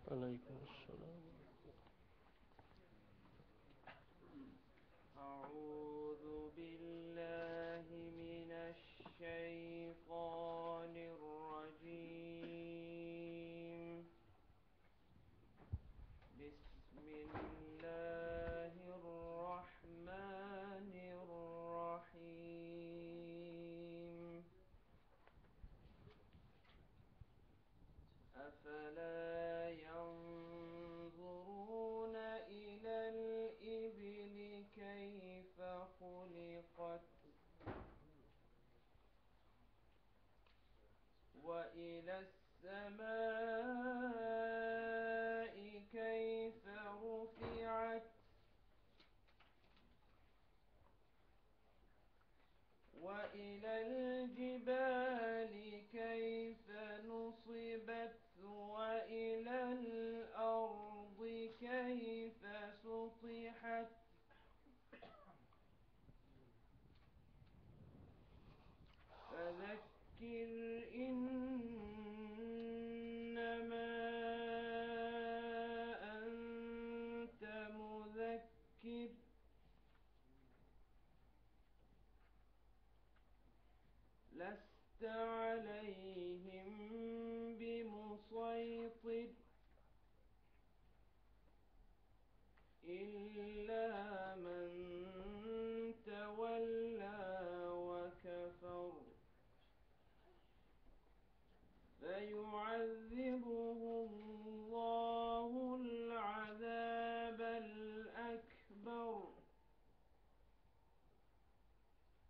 عليكم السلام. أعوذ بالله من الشيطان الرجيم. بسم الله الرحمن الرحيم. أفلا ينظرون إلى الإبل كيف خلقت وإلى السماء كيف رفعت وإلى الجبال كيف نصبت وإلى الأرض كيف سطحت فذكر إنما أنت مذكر لست عليهم بمسيطر إلا من تولى وكفر فيعذبه الله العذاب الأكبر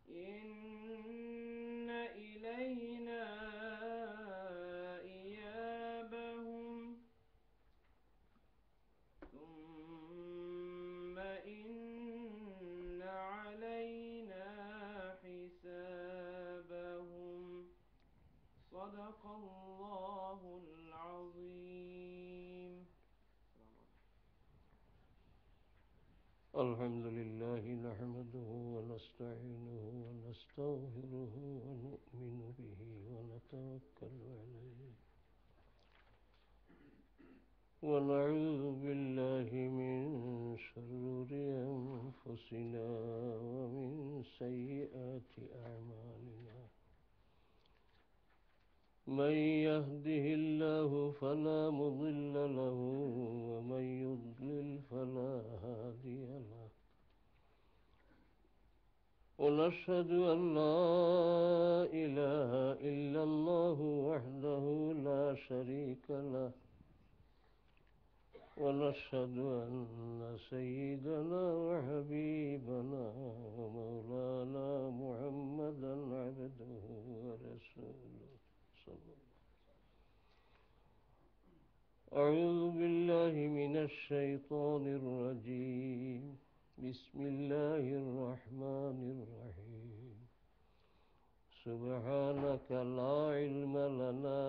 إن إلينا إيابهم ثم إن علينا حسابهم. صدق الله العظيم. الحمد لله نحمده ونستعينه ونستغفره ونؤمن به ونتوكل عليه ونعوذ بالله من شرور أنفسنا ومن سيئات أعمالنا. من يهده الله فلا مضل له ومن يضلل فلا هادي له. ونشهد أن لا إله إلا الله وحده لا شريك له. ونشهد أن سيدنا وحبيبنا ومولانا محمدا عبده ورسوله صلى الله. أعوذ بالله من الشيطان الرجيم. بسم الله الرحمن الرحيم. سبحانك لا علم لنا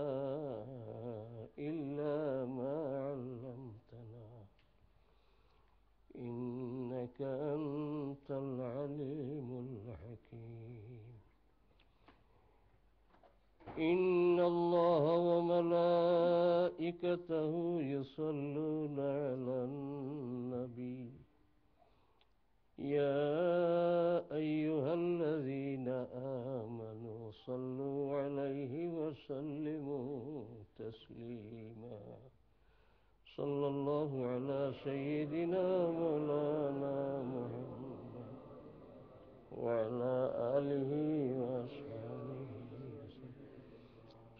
إلا ما علمتنا إنك أنت العليم الحكيم. إن الله وملائكته يصلون على النبي يا أيها الذين آمنوا صلوا عليه وسلموا تسليما. صلى الله على سيدنا مولانا محمد وعلى آله وأصحابه وسلم.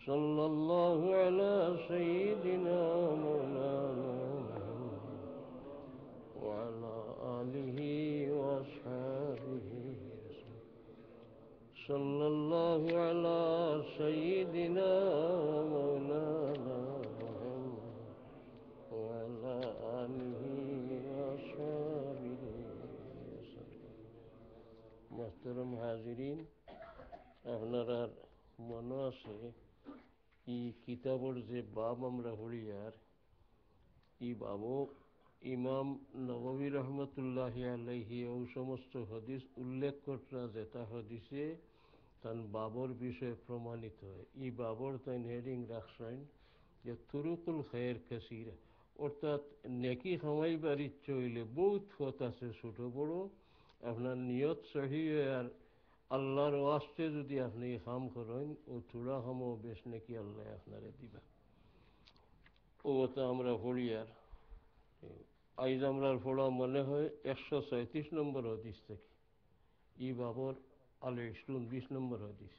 صلى الله على سيدنا مولانا محمد وعلى آله وأصحابه وسلم. صلى الله على سيدنا مولانا محمد وعلى آله وأصحابه وسلم. محترم حاضرین, আপনারা মনে আছে এই কিতাবের যে বাব আমরা পড়ি আর এই বাবও ইমাম নববী রহমতুল্লাহি আলাইহি ও সমস্ত হাদিস উল্লেখ করা যেটা হাদিসে তান বাবর বিষয়ে প্রমাণিত হয়. এই বাবর তাই হেডিং রাখছেন যে তুরুকুল খায়ের কাসিরা, অর্থাৎ নেকি খামাইবার ইচ্ছে হইলে বহুত পথ আছে ছোট বড়। আপনার নিয়ত সহি আর আল্লাহর ওয়াস্তে যদি আপনি খাম করেন ও থোড়া খামও বেশ নাকি আল্লাহ আপনারে দিবা। ও তো আমরা পড়ি আর আইজ আমরার পড়া মনে হয় 137 নম্বর হদিস থেকে, ই বাবর আলে 20 নম্বর হদিস।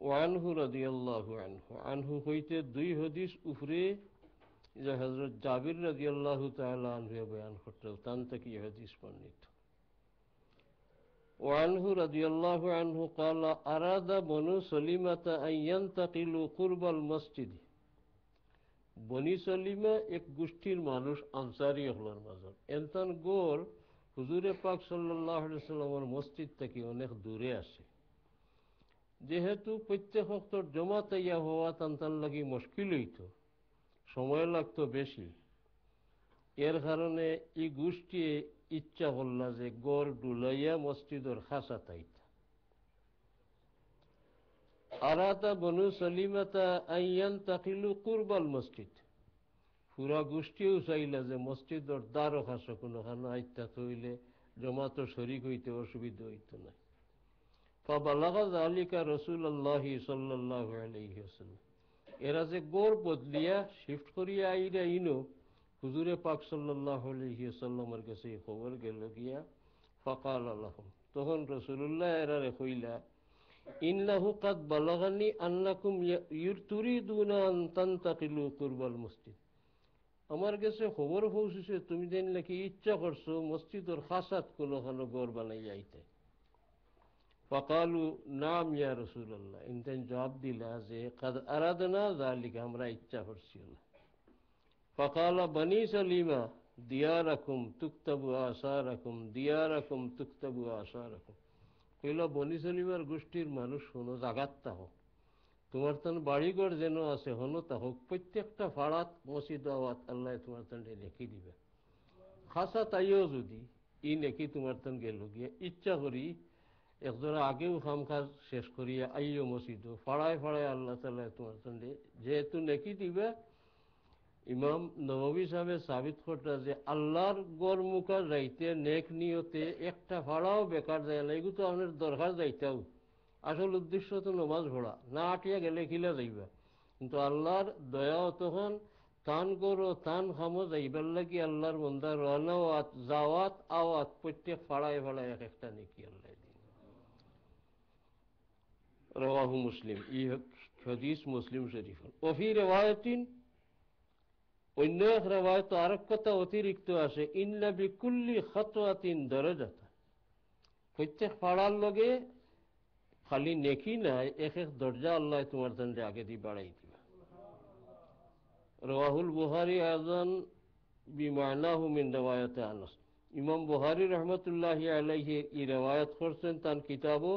ওয়ানহু রাদিয়াল্লাহু আনহু, আনহু হইতে দুই হদিস উপরে যে হযরত জাবির রাদিয়াল্লাহু তাআলা আনহু বয়ান করতেন, তান থেকে এই হাদিস বর্ণিত। وعنه رضي الله عنه قال أراد بنو سليمة أن ينتقلوا قرب المسجد। বনি সলিমা এক গোষ্ঠীর মানুষ আনসারি হলের মাঝে এনতান গোর হুজুরে পাক সাল্লাল্লাহু আলাইহি সাল্লামের মসজিদ থেকে অনেক দূরে আসে। যেহেতু প্রত্যেক ওয়াক্ত জমা তৈয়া হওয়া তান্তান লাগি মুশকিল হইত, সময় লাগতো বেশি, এর কারণে এই গোষ্ঠী ইচ্ছা করলা যে গড় ডুলাইয়া মসজিদের খাসা তাইতা। আরাতা বনু সলিমাতা আইয়ান তাকিলু কুরবাল মসজিদ, পুরা গোষ্ঠীও চাইলা যে মসজিদের দ্বারও খাসা কোনোখানে আইতা হইলে জমাতো শরিক হইতে অসুবিধা হইত না। ফাবালাগা যালিকা রাসূলুল্লাহি সাল্লাল্লাহু আলাইহি ওয়াসাল্লাম, এরা যে গড় বদলিয়া শিফট করিয়া আইরা ইনো হুজুরে পাক সাল্লাল্লাহু আলাইহি ওয়াসাল্লামের কাছে খবর গেল গিয়া। ফাকাল লাহুম, তখন রাসূলুল্লাহ এরারে কইলা, ইন্নাহু কাদ বালাগানি আন্নাকুম তুরিদুনা আন তানতাকিলু কুরবাল মসজিদ, আমার কাছে খবর পৌঁছেছে তুমি দেন নাকি ইচ্ছা করছো মসজিদের খাসাত কোনোখানে গড় বানাই যাইতে। ফাকালু নাম ইয়া রাসূলুল্লাহ, ইনতেন জবাব দিলা যে কাদ আরাদনা যালিকা, আমরা ইচ্ছা করছি। ফাকালা বনি সলিমা দিয়ারাকুম তুকতাবু আসারাকুম, দিয়ারাকুম তুকতাবু আসারাকুম, কইলা বনি সলিমার গোষ্ঠীর মানুষ শোনো, জাগাতটা হোক, তোমার তন বাড়িঘর যেন আছে হনো তা হোক, প্রত্যেকটা ফাড়াত মসজিদ আওয়াত আল্লাহ তোমার তন্ডে লেখি দিবে। খাসা তাইও যদি ই নেকি তোমার তন গেল গিয়া ইচ্ছা করি একজোড়া আগেও খাম কাজ শেষ করিয়া আইও মসজিদ ফাড়ায় ফাড়ায় আল্লাহ তাআলা তোমার তন্ডে যেহেতু নেকি দিবে। ইমাম নববী সাহেব সাবিত করটা যে আল্লাহর গড় মুখা যাইতে নেক নিয়তে একটা ভাড়াও বেকার যায় না, এগুলো তো আপনার দরকার যাইতেও, আসল উদ্দেশ্য তো নমাজ পড়া, না আটিয়া গেলে খিলা যাইবা, কিন্তু আল্লাহর দয়া তখন তান করো তান খামো যাইবার লাগি আল্লাহর বন্দা রওয়াত যাওয়াত আওয়াত প্রত্যেক ফাড়ায় ফাড়ায় এক একটা নেকি আল্লাহ দিন। রাওয়াহু মুসলিম, এই হাদিস মুসলিম শরীফ। ওফি রিওয়ায়াতিন, অন্য এক রেওয়ায়ত আরেক কথা অতিরিক্ত আসে, ইন্না বিকুল্লি খাতওয়াতিন দারাজাতা, প্রত্যেক পাড়ার লগে খালি নেকি নাই এক এক দরজা আল্লাহ তোমার জন্য আগে দিয়ে বাড়াই দিবা। রাওয়াহুল বুখারী আযন বিমানাহু মিন রিওয়ায়াতে আনাস, ইমাম বুখারী রহমতুল্লাহি আলাইহি এই রিওয়ায়াত করছেন তার কিতাবও,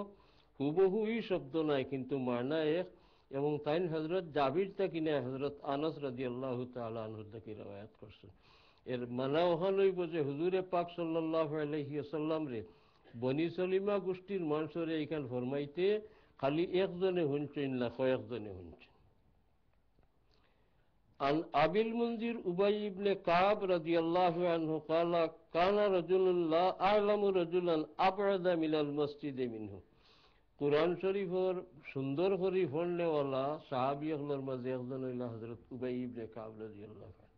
হুবহু এই শব্দ নাই কিন্তু মানা এক, এবং তাই হযরত জাবির থেকে না হযরত আনাস রাদিয়াল্লাহু তাআলা আনহু থেকে রওয়ায়াত করছেন। এর মানা ওখান হইব যে হুজুরে পাক সাল্লাল্লাহু আলাইহি ওয়াসাল্লাম রে বনি সলিমা গোষ্ঠীর মানুষরে এইখান ফরমাইতে খালি একজনে শুনছেন না, কয়েকজনে শুনছেন। عن أبي المنذر أبي بن كعب رضي الله عنه قال كان رجل لا أعلم رجلا أبعد من المسجد منه। কুরআন শরীফের সুন্দর করে পড়নেওয়ালা সাহাবী হলোর মাঝে একজন হইল হযরত উবাই ইবনে কাব রাদিয়াল্লাহু আনহু।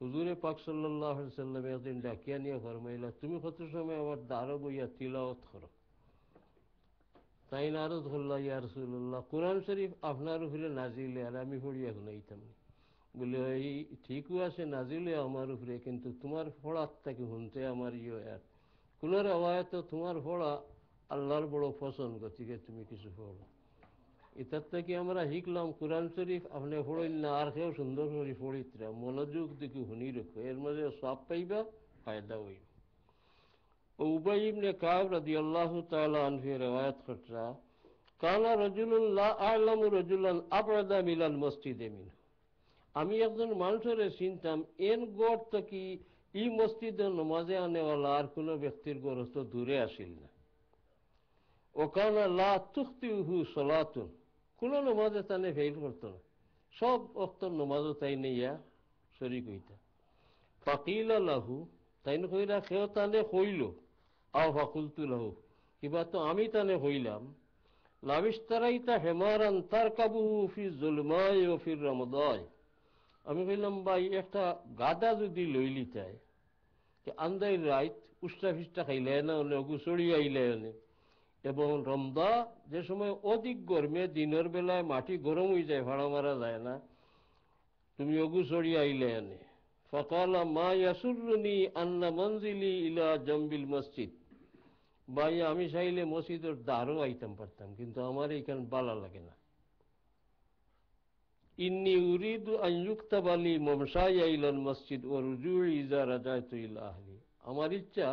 হুজুরে পাক সাল্লাল্লাহু আলাইহি ওয়াসাল্লাম একদিন ডাকিয়া নিয়ে ফরমাইলা, তুমি কত সময় আমার দ্বারে বইয়া তিলাওয়াত করো। তাই নারদ হল্লা, ইয়া রাসূলুল্লাহ, কুরআন শরীফ আপনার উপরে নাজিল আর আমি পড়িয়া শুনাইতাম। বলে এই ঠিকও আছে নাজিলে আমার উপরে, কিন্তু তোমার পড়ার থেকে শুনতে আমার আর কোন রেওয়ায়েতে তোমার পড়া আল্লাহর বড় পছন্দ, গতিকে তুমি কিছু পড়ো। এটার থেকে আমরা শিখলাম কুরআন শরীফ আপনি পড়েন না আর কেউ সুন্দর করে পড়িতরা, মনোযোগ দিকে শুনি রাখো, এর মাঝে সব পাইবা, ফায়দা হইব। উবাই ইবনে কাব রাদিয়াল্লাহু তাআলা আনহু রিওয়ায়াত করতা, কানা রাজুলুন লা আ'লামু রাজুলান আবরাদা মিনাল মসজিদে মিনহু, আমি একজন মানুষের চিনতাম এন গড় থেকে এই মসজিদে নমাজে আনেওয়ালা আর কোন ব্যক্তির গড় তো দূরে আসিল না। ওকানা লা তুখতিহু সালাতুন, কোন নমাজে তানে ফেল করতো না, সব অক্ত নমাজও তাই নেইয়া শরিক হইতা। ফাকিলা লাহু, তাইন কইরা সেও তানে হইল, আও ফাকুলতু লাহু, কিবা তো আমি তানে হইলাম, লাবিস্তারাইতা হেমারান তার কাবু ফি জুলমায় ও ফির রমদায়। আমি কইলাম ভাই একটা গাদা যদি লইলি চায় আন্দাই রাইত উষ্টা ফিষ্টা খাইলে না অগু চড়িয়ে আইলে এবং রমদা যে সময় অধিক গরমে দিনের বেলায় মাটি গরম হয়ে যায়, ভাড়া মারা যায় না, তুমি অগু চড়িয়ে আইলে আনে। ফকালা মা ইয়াসুরনি আন্না মঞ্জিলি ইলা জম্বিল মসজিদ। ভাই আমি চাইলে মসজিদের দ্বারও আইতাম পারতাম, কিন্তু আমার এইখানে বালা লাগে না। ইন্নি উরিদু আন ইউকতাবা লি মামশায়া ইলাল মসজিদ ওয়া রুজুই ইযা রাজাইতু ইলা আহলি। আমার ইচ্ছা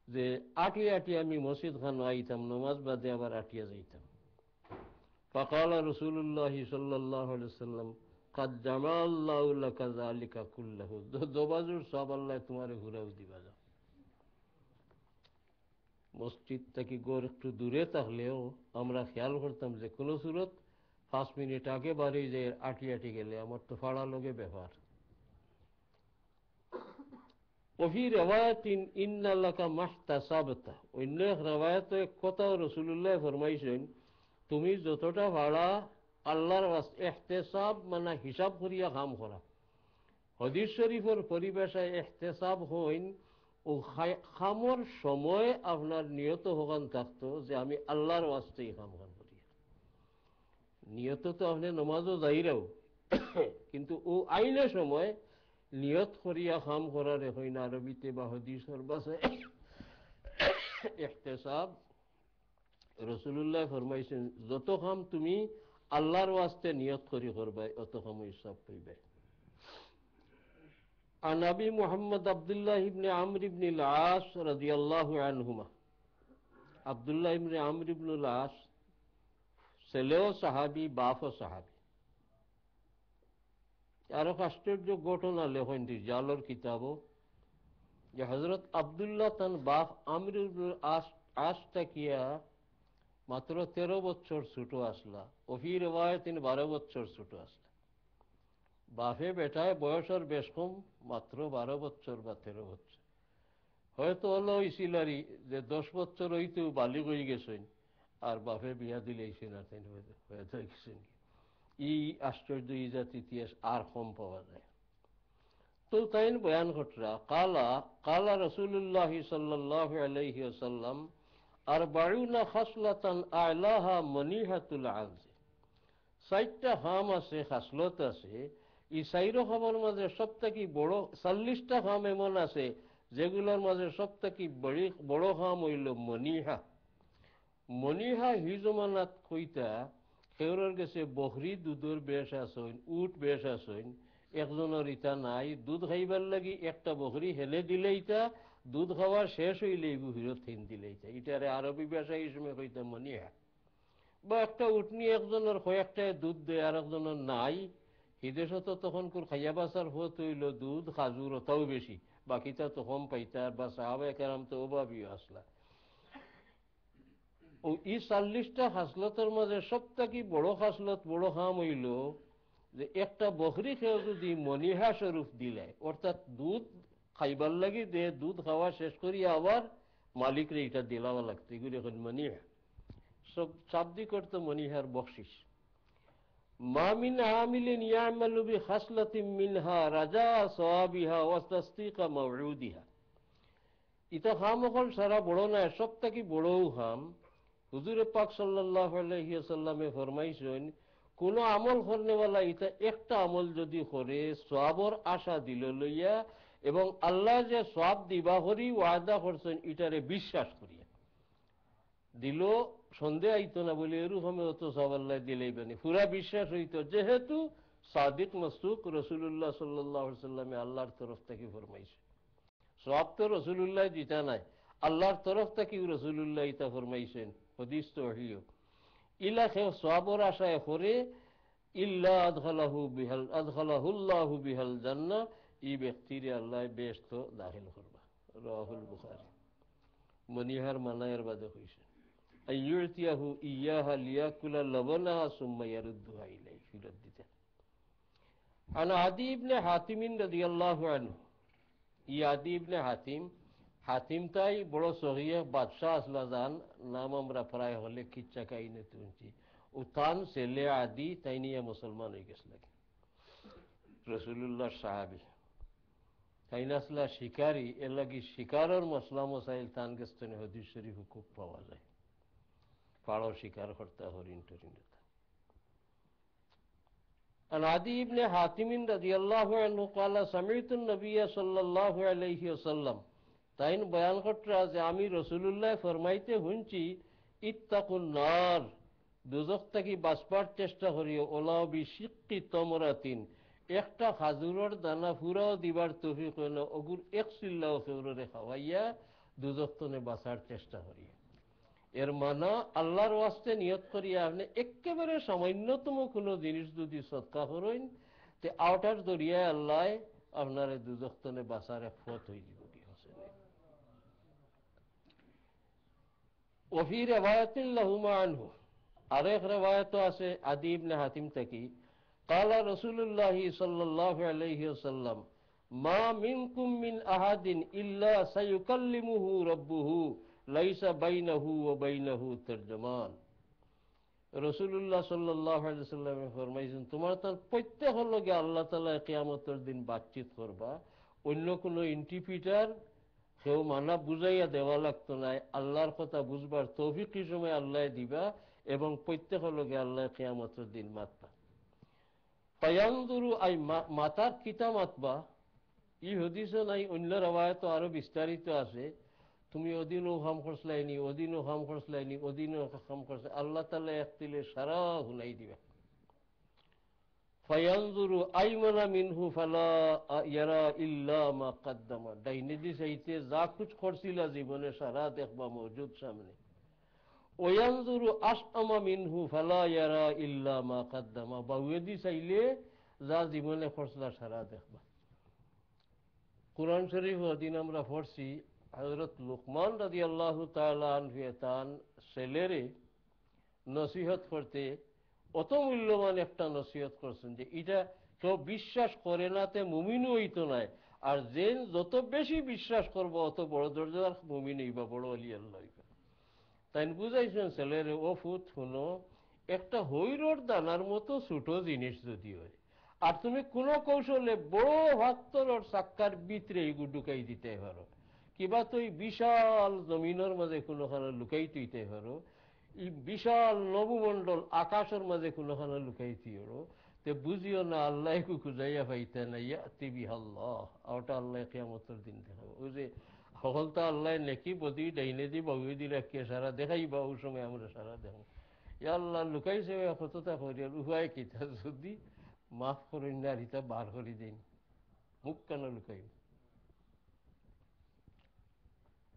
যে আটিয়ে আটিয়ে আমি মসজিদ খান আইতাম, নামাজ বাদে আবার আটিয়া যাইতাম। ফাকালা রাসূলুল্লাহ সাল্লাল্লাহু আলাইহি ওয়াসাল্লাম কাদ জামাআল্লাহু লাকা যালিকা কুল্লাহু। দোবাজুর সব আল্লাহ তোমারে ঘুরাও দিবা। যাও মসজিদ থেকে গড় একটু দূরে থাকলেও আমরা খেয়াল করতাম যে কোনো সুরত 5 মিনিট আগে বাড়ি যে আটি আটি গেলে আমার তো ফাড়া লগে ব্যাপার। ওফি রেওয়ায়াতিন ইন্নাল্লাকা মাহতাসাবতা, অন্য এক রেওয়ায়াতে এক কথাও রাসূলুল্লাহ ফরমাইছেন, তুমি যতটা ভাড়া আল্লাহর ইহতেসাব মানে হিসাব করিয়া কাম করা। হাদিস শরীফের পরিভাষায় ইহতেসাব হইন ও খামর সময় আপনার নিয়ত হগান থাকতো যে আমি আল্লাহর ওয়াস্তে কাম কাম করি। নিয়ত তো আপনি নমাজও যাইরাও, কিন্তু ও আইনে সময় নিয়ত করিয়া কাম করার হয় না। আরবিতে বা হাদিসের ভাষায় ইহতেসাব রাসূলুল্লাহ ফরমাইছেন যত কাম তুমি আল্লাহর ওয়াস্তে নিয়ত করি করবে অত কাম হিসাব পাইবে। عن أبي محمد عبد الله بن عمرو بن العاص رضي الله عنهما। আব্দুল্লাহ ইবনে আমর ইবনুল আস ছেলেও সাহাবি, বাপও সাহাবি। আরো আশ্চর্য ঘটনা লেখেন রিজালের কিতাবও যে হযরত আব্দুল্লাহ তান বাপ আমর ইবনুল আস তাকিয়া মাত্র 13 বছর ছোট আসলা, ওফি রিওয়ায়াতিন 12 বছর ছোট আসলা। বাপে বেটায় বয়সের বেশ কম, মাত্র 12 বছর বা 13 বছর। হয়তো হলো ইসিলারি যে 10 বছর হইতেও বালিগ হয়ে গেছেন আর বাপে বিয়া দিলেইছেন আর হয়তো গেছেন। এই আশ্চর্য ইজাত ইতিহাস আর কম পাওয়া যায়। তো তাই বয়ান ঘটরা কালা কালা রাসূলুল্লাহ সাল্লাল্লাহু আলাইহি ওয়াসাল্লাম আর বায়ুনা খাসলাতান আলাহা মনিহাতুল আজ। 60টা হাম আছে, খাসলত আছে। এই 4 খামের মাঝে সবথেকে বড় 40টা খাম এমন আছে যেগুলোর মাঝে সবথেকে বড় খাম হইল মনিহা। মনিহা হিজমানাত কইতা সেওরের গেছে বকরি দুধের বেশ আসইন, উট বেশ আসইন। একজনের ইটা নাই, দুধ খাইবার লাগি একটা বকরি হেলে দিলেইতা, দুধ খাওয়া শেষ হইলে এগু হিরত হেন দিলেইতা। এটারে আরবি ভাষা এই সময় কইতা মনিহা। বা একটা উটনি একজনের কয়েকটায় দুধ দেয় আর একজনের নাই, হিদেশত তখন খাইয়া বাসার হত হইল দুধ খাজুর ওটাও বেশি, বাকিটা তো কম পাইতার বা সাহাবায়ে কেরাম তো অভাবীও আসলা। ও এই 40টা খাসলতের মাঝে সবথেকে বড় খাসলত, বড় খাম হইল যে একটা বকরি খেয়ে যদি মনিহা স্বরূপ দিলে, অর্থাৎ দুধ খাইবার লাগি দে, দুধ খাওয়া শেষ করি আবার মালিকরে এটা দিলাওয়া লাগতো, এগুলি এখন মনিহা। সব শাব্দিক অর্থ মনিহার বকশিস। মা মিন আমিলিন ইয়ামালু বিখাসলাতিন মিনহা রাজা সওয়াবিহা ওয়া তাসদীকা মাওউদিহা। ইতা খাম হল সারা বড় না, সবথেকে বড়ও খাম। হুজুর পাক সাল্লাল্লাহু আলাইহি ওয়াসাল্লামে ফরমাইছেন কোন আমল করনেওয়ালা ইতা একটা আমল যদি করে সওয়াবর আশা দিল লইয়া এবং আল্লাহ যে সওয়াব দিবা করি ওয়াদা করছেন এটারে বিশ্বাস করিয়া দিল, সন্দেহ আইতো না বলে এরকম অত সওয়াব আল্লাহ দিলেই বানি পুরা বিশ্বাস হইত, যেহেতু সাদিক মাসদুক রাসূলুল্লাহ সাল্লাল্লাহু আলাইহি ওয়াসাল্লামে আল্লাহর তরফ থেকে ফরমাইছে। সওয়াব তো রাসূলুল্লাহ দিতা নাই, আল্লাহর তরফ থেকে রাসূলুল্লাহ ইতা ফরমাইছেন, হাদিস তো ওহিও। ইলা খেয়ে সওয়াবর আশায় করে ইল্লা আদখালাহুল্লাহু বিহাল জান্নাহ, এই ব্যক্তিরে আল্লাহ বেহেশত দাখিল করবা। রাহুল বুখারী। মনিহার মানায়ের বাদে হইছে আইয়ুতিয়াহু ইয়াহা লিয়াকুলা লাবানাহা সুম্মা ইয়ারুদ্দুহা ইলাইহি, ফিরত দিতে। আন আদি ইবনে হাতিমিন রাদিয়াল্লাহু আনহু, ই আদি ইবনে হাতিম, হাতিম তাই বড় সহিহ বাদশাহ আসলা যান নাম আমরা প্রায় হলে কিচ্ছা কাহিনী শুনছি। উতান ছেলে আদি তাই নিয়ে মুসলমান হয়ে গেছিল রসুল্লাহ সাহাবি, তাই না আসলা শিকারী, এর লাগি শিকারের মশলা মশাইল তান গেস্তনে হদিস শরীফ খুব পাওয়া যায়, পাড়ো শিকার কর্তা হরিণ টরিণ। عن عدي بن حاتم رضي الله عنه قال سمعت النبي صلى الله عليه وسلم, তাইন বয়ান করতরা যে আমি রসুলুল্লাহ ফরমাইতে শুনছি, ইত্তাকুন নার, দুজক থেকে বাঁচবার চেষ্টা করিও, ওলাও বিশিক্কি তমরাতিন, একটা খাজুরের দানা ফুরাও দিবার তৌফিক হয় না, অগুর এক চিল্লাও খেউরে খাওয়াইয়া দুজক তনে বাঁচার চেষ্টা করিও। এর মানা আল্লাহর ওয়াস্তে নিয়ত করিয়া আপনি একেবারে সামান্যতম কোনো জিনিস যদি সৎকা করেন, তে আউটার দরিয়ায় আল্লাহ আপনার দুজখতনে বাঁচার এক পথ হয়ে যাব কি হচ্ছে। ওফি রিওয়ায়াতিন লাহুমা আনহু, আরেক রিওয়ায়াত আছে আদি ইবনে হাতিম থেকে, قال رسول الله صلى الله عليه وسلم ما منكم من أحد إلا سيكلمه ربه ليس بينه وبينه ترجمان। রসুল্লাহ সাল্লাল্লাহু আলাইহি সাল্লাম ফরমাইছেন, তোমার তার প্রত্যেক লগে আল্লাহ তাআলা কিয়ামতের দিন বাতচিত করবা, অন্য কোনো ইন্টারপ্রিটার কেউ মানা বুঝাইয়া দেওয়া লাগতো না, আল্লাহর কথা বুঝবার তৌফিক কি সময় আল্লাহ দিবা, এবং প্রত্যেক লগে আল্লাহ কিয়ামতের দিন মাতবা। তায়ানজুরু আই মাতার কিতা মাতবা, ই হাদিসে নাই, অন্য রওয়ায়াত আরো বিস্তারিত আছে। তুমি ওদিনও হাম খরচলাইনি, ওদিনও হাম খরচলাইনি, ওদিনও হাম খরচলাই, আল্লাহ তাআলা এক দিলে সারা হুনাই দিবা। ফায়ানজুরু আইমানা মিনহু ফালা ইয়ারা ইল্লা মা কদ্দামা, ডাইনে দি চাইতে যা কুছ করছিলা জীবনে সারা দেখবা মওজুদ সামনে। ওয়ানজুরু আসআমা মিনহু ফালা ইয়ারা ইল্লা মা কদ্দামা, বাউয়ে দি চাইলে যা জীবনে খরচলা সারা দেখবা। কুরআন শরীফ ওদিন আমরা পড়ছি, হযরত লুকমান রাদিয়াল্লাহু তাআলা আনহু তান ছেলেরে নসিহত করতে অত মূল্যবান একটা নসিহত করছেন যে এটা কেউ বিশ্বাস করে না তে মুমিনও হইতো নাই, আর যে যত বেশি বিশ্বাস করবো অত বড় দরজার মুমিন হইবা, বড় ওলি আল্লাহ হইবা। তাই বুঝাইছেন ছেলেরে, ও ফুত শুনো, একটা হৈরর দানার মতো ছোট জিনিস যদি হয়, আর তুমি কোনো কৌশলে বড় ভাত্তর চাক্কার ভিতরে ঢুকাই দিতে পারো, কিবা তুই বিশাল জমিনের মাঝে কোনোখানে লুকাই তুইতে পারো, এই বিশাল নবমণ্ডল আকাশের মাঝে কোনোখানে লুকাইতে পারো, তে বুঝিও না আল্লাহ খুঁজাইয়া পাইতে না, ইয়াতি বিহাল্লাহ, ওটা আল্লাহ কিয়ামতের দিন দেখাবো। ওই যে সকলটা আল্লাহ নেকি বদি ডাইনে দি বাবুই দি রাখিয়ে সারা দেখাইবা, ওই সময় আমরা সারা দেখো ইয়া আল্লাহ লুকাইছে কতটা করিয়া উহায় কিতা যদি মাফ করেন না, রিতা বার করে দেন, মুখ কেন লুকাই।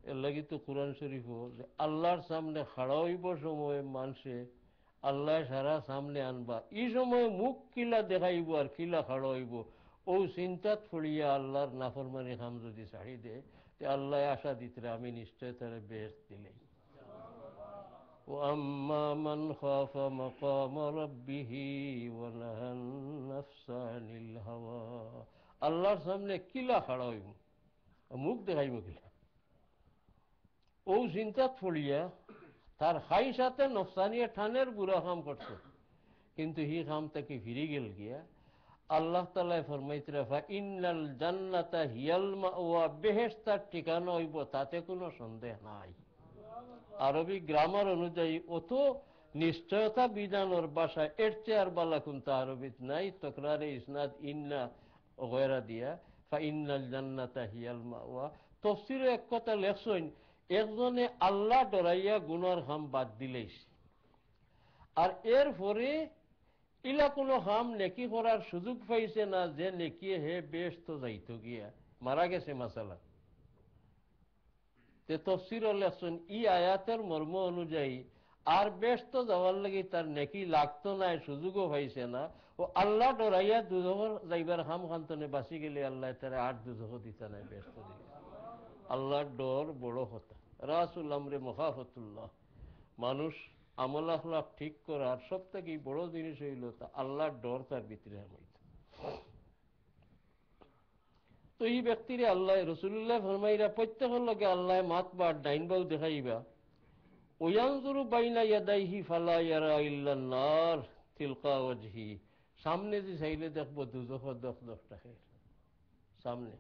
এর লাগি তো কোরআন শরীফ যে আল্লাহর সামনে খাড়া হইব সময় মানুষে আল্লাহ সারা সামনে আনবা, এই সময় মুখ কিলা দেখাইব আর কিলা খাড়া হইব, ও চিন্তাত ফড়িয়া আল্লাহর নাফরমানি খাম যদি ছাড়ি দে, তে আল্লাহ আশা দিতে আমি নিশ্চয় তারা বেহেশত দিলেই। وأما من خاف مقام ربه ونهى النفس عن الهوى, আল্লাহর সামনে কিলা খাড়া হইব, মুখ দেখাইব কিলা, ও চিন্তাত ফড়িয়া তার হাই সাথে নফসানিয়া ঠানের বুড়া কাম করছে, কিন্তু হি কাম তাকে ফিরে গেল গিয়া। আল্লাহ তাআলা ফরমাইতরা ফাইন্নাল জান্নাতা হিয়াল মাওয়া, বেহেশত তার ঠিকানা হইব, তাতে কোনো সন্দেহ নাই। আরবি গ্রামার অনুযায়ী অত নিশ্চয়তা বিধানোর ভাষায় এর চেয়ে আর বালা কোনটা আরবিত নাই, তকরারে ইসনাদ ইন্না গয়রা দিয়া ফাইন্নাল জান্নাতা হিয়াল মাওয়া। তাফসীরে এক কথা লেখছেন, একজনে আল্লাহ ডরাইয়া গুনার হাম বাদ দিলেই, আর এর পরে ইলা কোনো হাম নেকি করার সুযোগ পাইছে না, যে নেকি হে বেহেশত যাইতো গিয়া মারা গেছে মাসালা। তে তাফসীর লেখছেন ই আয়াতের মর্ম অনুযায়ী আর বেহেশত যাওয়ার লাগি তার নেকি লাগতো না, সুযোগও পাইছে না, ও আল্লাহ ডরাইয়া দুজখর যাইবার হাম খান্তনে বাঁচি গেলে আল্লাহ তারা আর দুজখ দিতে নাই, বেহেশত দিতে। আল্লাহর ডর বড় কথা, রাসুল আমরে মুখাফতুল্লাহ। মানুষ আমল আখলাক ঠিক করার সব থেকে বড় জিনিস হইল তা আল্লাহর ডর তার ভিতরে হইত। তো এই ব্যক্তিরে আল্লাহ রসুল্লাহ ফরমাইরা প্রত্যেকের লগে আল্লাহ মাত বা ডাইন বাউ দেখাইবা ওয়ানজুরু বাইনা ইয়াদাইহি ফালা ইয়ারা ইল্লা নার তিলকা ওয়াজহি, সামনে যে চাইলে দেখবো দুজখের দখটাকে সামনে।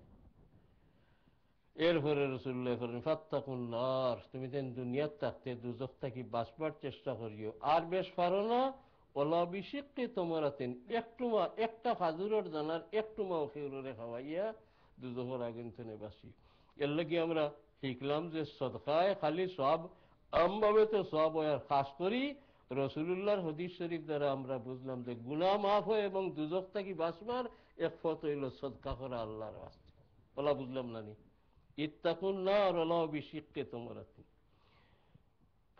এরপরে রাসূলুল্লাহ বলেন ফাত্তাকুন নার, তুমি যেন দুনিয়াত থাকতে দুজখ থেকে বাঁচবার চেষ্টা করিও, আর বেশ পারো না ওলা বিশিক্কি তোমরাতেন, একটুমা একটা খাজুরের দানার একটুমাও খেউরে খাওয়াইয়া দুজখের আগুন থেকে বাঁচি। এর লাগি আমরা শিখলাম যে সদকায় খালি সব আমভাবে তো সব হয়, আর খাস করি রাসূলুল্লাহর হাদিস শরীফ দ্বারা আমরা বুঝলাম যে গুনাহ মাফ হয় এবং দুজখ থেকে বাঁচবার এক পথ হইল সদকা করা আল্লাহর রাস্তা। ওলা বুঝলাম না নি ইত্তাকুন নার ওলা বিশিক্কি তোমরাতেন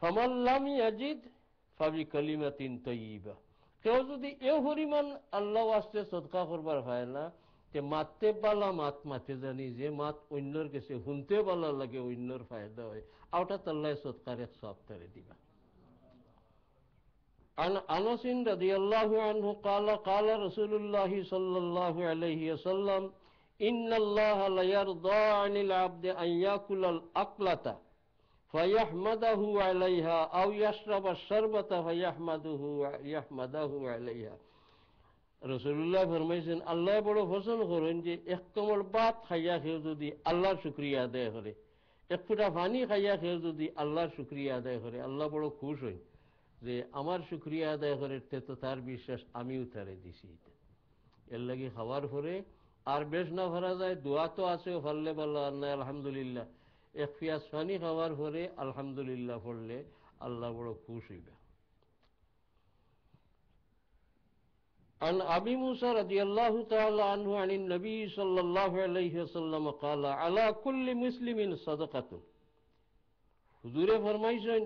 ফামান লাম ইয়াজিদ ফাবিকালিমাতিন তাইয়্যিবা, কেউ যদি এ পরিমাণ আল্লাহ ওয়াস্তে সদকা করবার হয় না, যে মাততে পালা মাত মাতে জানি, যে মাত অন্যর কাছে শুনতে পালা লাগে অন্যর ফায়দা হয়, ওটা আল্লাহ সদকার এক সওয়াব তারে দিবা। عن أنس رضي الله عنه قال قال رسول الله صلى الله عليه وسلم إن الله لا يرضى عن العبد أن يأكل الأكلة فيحمده عليها أو يشرب الشربة فيحمده عليها। রাসূলুল্লাহ ফরমাইছেন আল্লাহ বড় পছন্দ করেন যে এক কামড় ভাত খাইয়া খেয়ে যদি আল্লাহর শুকরিয়া আদায় করে, এক ফুটা পানি খাইয়া খেয়ে যদি আল্লাহর শুকরিয়া আদায় করে, আল্লাহ বড় খুশ হই যে আমার শুকরিয়া আদায় করে, তো তার বিশ্বাস আমিও তারে দিছি। এর লাগি খাওয়ার পরে আর বেশ না ভরা যায়, দোয়া তো আছে ফাল্লে বাল্লা আল্লাহ আলহামদুলিল্লাহ, এক পিয়াজ পানি খাওয়ার পরে আলহামদুলিল্লাহ পড়লে আল্লাহ বড় খুশ হইবে। عن أبي موسى رضي الله تعالى عنه عن النبي صلى الله عليه وسلم قال على كل مسلم صدقة, হুজুরে ফরমাইছেন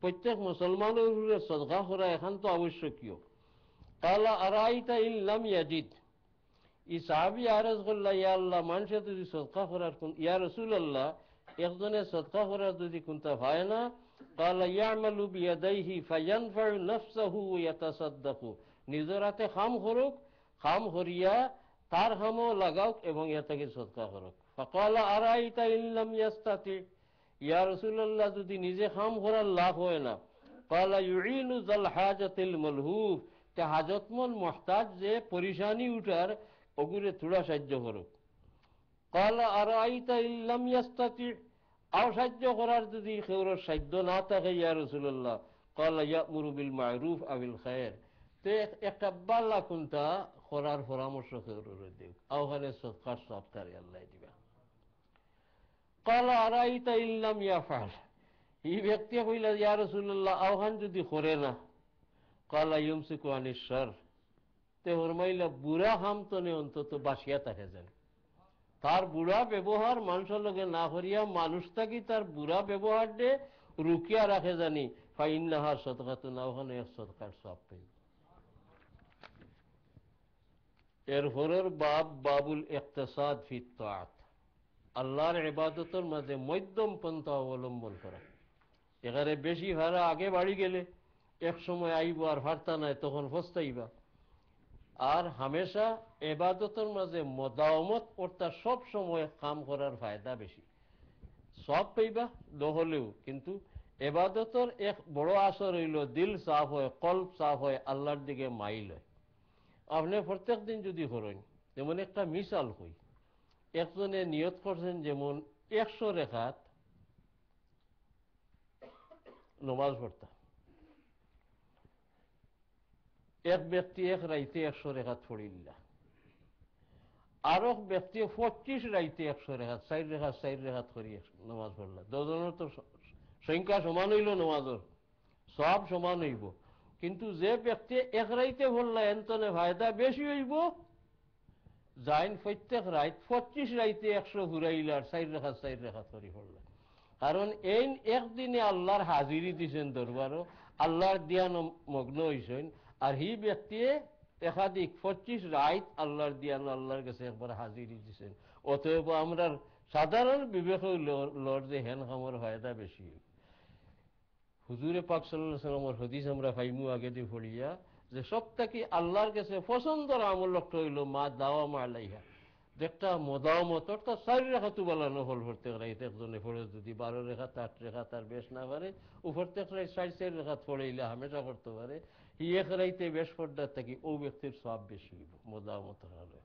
প্রত্যেক মুসলমানের উপরে সদকা করা এখন তো আবশ্যকীয়। কালা আরাইতা ইন লাম ইয়াজিদ, ই সাহাবী আরজ করলা ইয়া আল্লাহ, মানুষে যদি সদকা করার ইয়া রাসূলুল্লাহ একজনের সদকা করার যদি কোনটা হয় না, কালা ইয়ামালু বিয়াদাইহি ফায়ানফাউ নাফসাহু ওয়া ইয়াতাসাদ্দাকু, নিজের হাতে কাম করুক, কাম করিয়া তার কামও লাগাওক এবং এটাকে সদকা করুক। ফাকালা আরাইতা ইন লাম ইয়াস্তাতি, ইয়া রাসূলুল্লাহ যদি নিজে কাম করার লাভ হয় না, কালা ইউইনু যাল হাজাতিল মালহুফ, তে হাজতমল মুহতাজ যে পরেশানি উঠার ওগুরে থোড়া সাহায্য করুক। কালা আরাইতা ইন লাম ইয়াস্তাতি, আও সাহায্য করার যদি কেউর সাধ্য না থাকে ইয়া রাসূলুল্লাহ, কালা ইয়ামুরু বিল মা'রুফ আবিল খায়র, তে একটা বালা কোনটা করার পরামর্শ কেউরে দেও, ওখানে সদকার সওয়াব তারে আল্লাহ দিবা। কালা আরাইতা ইন লাম ইয়াফআল, এই ব্যক্তি কইলা ইয়া রাসূলুল্লাহ আওখান যদি করে না, কালা ইউমসিকু আনিশ শার, তে ফরমাইলা বুড়া কাম তো নে অন্তত বাসিয়া থাকে যেন, তার বুড়া ব্যবহার মানুষের লগে না করিয়া মানুষটাকে তার বুড়া ব্যবহার দে রুকিয়া রাখে জানি, ফাইন্নাহা সাদকাতুন, ওখানে এক সদকার সওয়াব পাই। এরপরের বাব বাবুল ইকতিসাদ ফি তাআত, আল্লাহর ইবাদতের মাঝে মধ্যম পন্থা অবলম্বন করা। এখানে বেশি ভাড়া আগে বাড়ি গেলে এক সময় আইব আর ভারতা নাই, তখন ফস্তাইবা। আর হামেশা ইবাদতের মাঝে মদাওমত অর্থাৎ সব সময় কাম করার ফায়দা বেশি, সব পাইবা নহলেও, কিন্তু ইবাদতের এক বড় আসর হইল দিল সাফ হয়, কলব সাফ হয়, আল্লাহর দিকে মাইল হয়। আপনি প্রত্যেক দিন যদি করেন, যেমন একটা মিসাল হই, একজনে নিয়ত করছেন যেমন 100 রেখাত নমাজ পড়তা, এক ব্যক্তি এক রাইতে 100 রেখাত পড়িল্লা, আর এক ব্যক্তি 25 রাইতে 100 রেখাত 4 রেখাত করি নমাজ পড়লা, দুজনের তো সংখ্যা সমান হইল, নমাজের সব সমান হইব, কিন্তু যে ব্যক্তি এক রাইতে পড়লা এন্তনে ফায়দা বেশি হইব, যাইন প্রত্যেক রাইত 25 রাইতে 100 ঘুরাইলা আর 4 রেখাত করি পড়লা। কারণ এই একদিনে আল্লাহর হাজিরি দিছেন দরবারও, আল্লাহর দিয়ান মগ্ন হইছেন, আর হি ব্যক্তি একাধিক 25 রাইত আল্লাহর দিয়ান আল্লাহর কাছে একবার হাজিরি দিছেন। অতএব আমরা সাধারণ বিবেক লর যে হেন কামর ফায়দা বেশি। হুজুরে পাক সাল্লাল্লাহু আলাইহি ওয়াসাল্লামের হাদিস আমরা পাইমু আগে দিয়ে পড়িয়া, যে সবথেকে আল্লাহর কাছে পছন্দের আমল একটা হইল মা দাওয়ামা আলাইহা, একটা মদামত অর্থাৎ 4 রেখাতু বালানো হল ভরতে রাইতে একজনে পড়ে যদি 12 রেখা 8 রেখা তার বেশ না পারে উপরতে 4 রেখাত পড়েইলে হামেশা করতে পারে ই এক রাইতে বেশ পর্দার থাকি ও ব্যক্তির সব বেশি হইব মদামত হলে।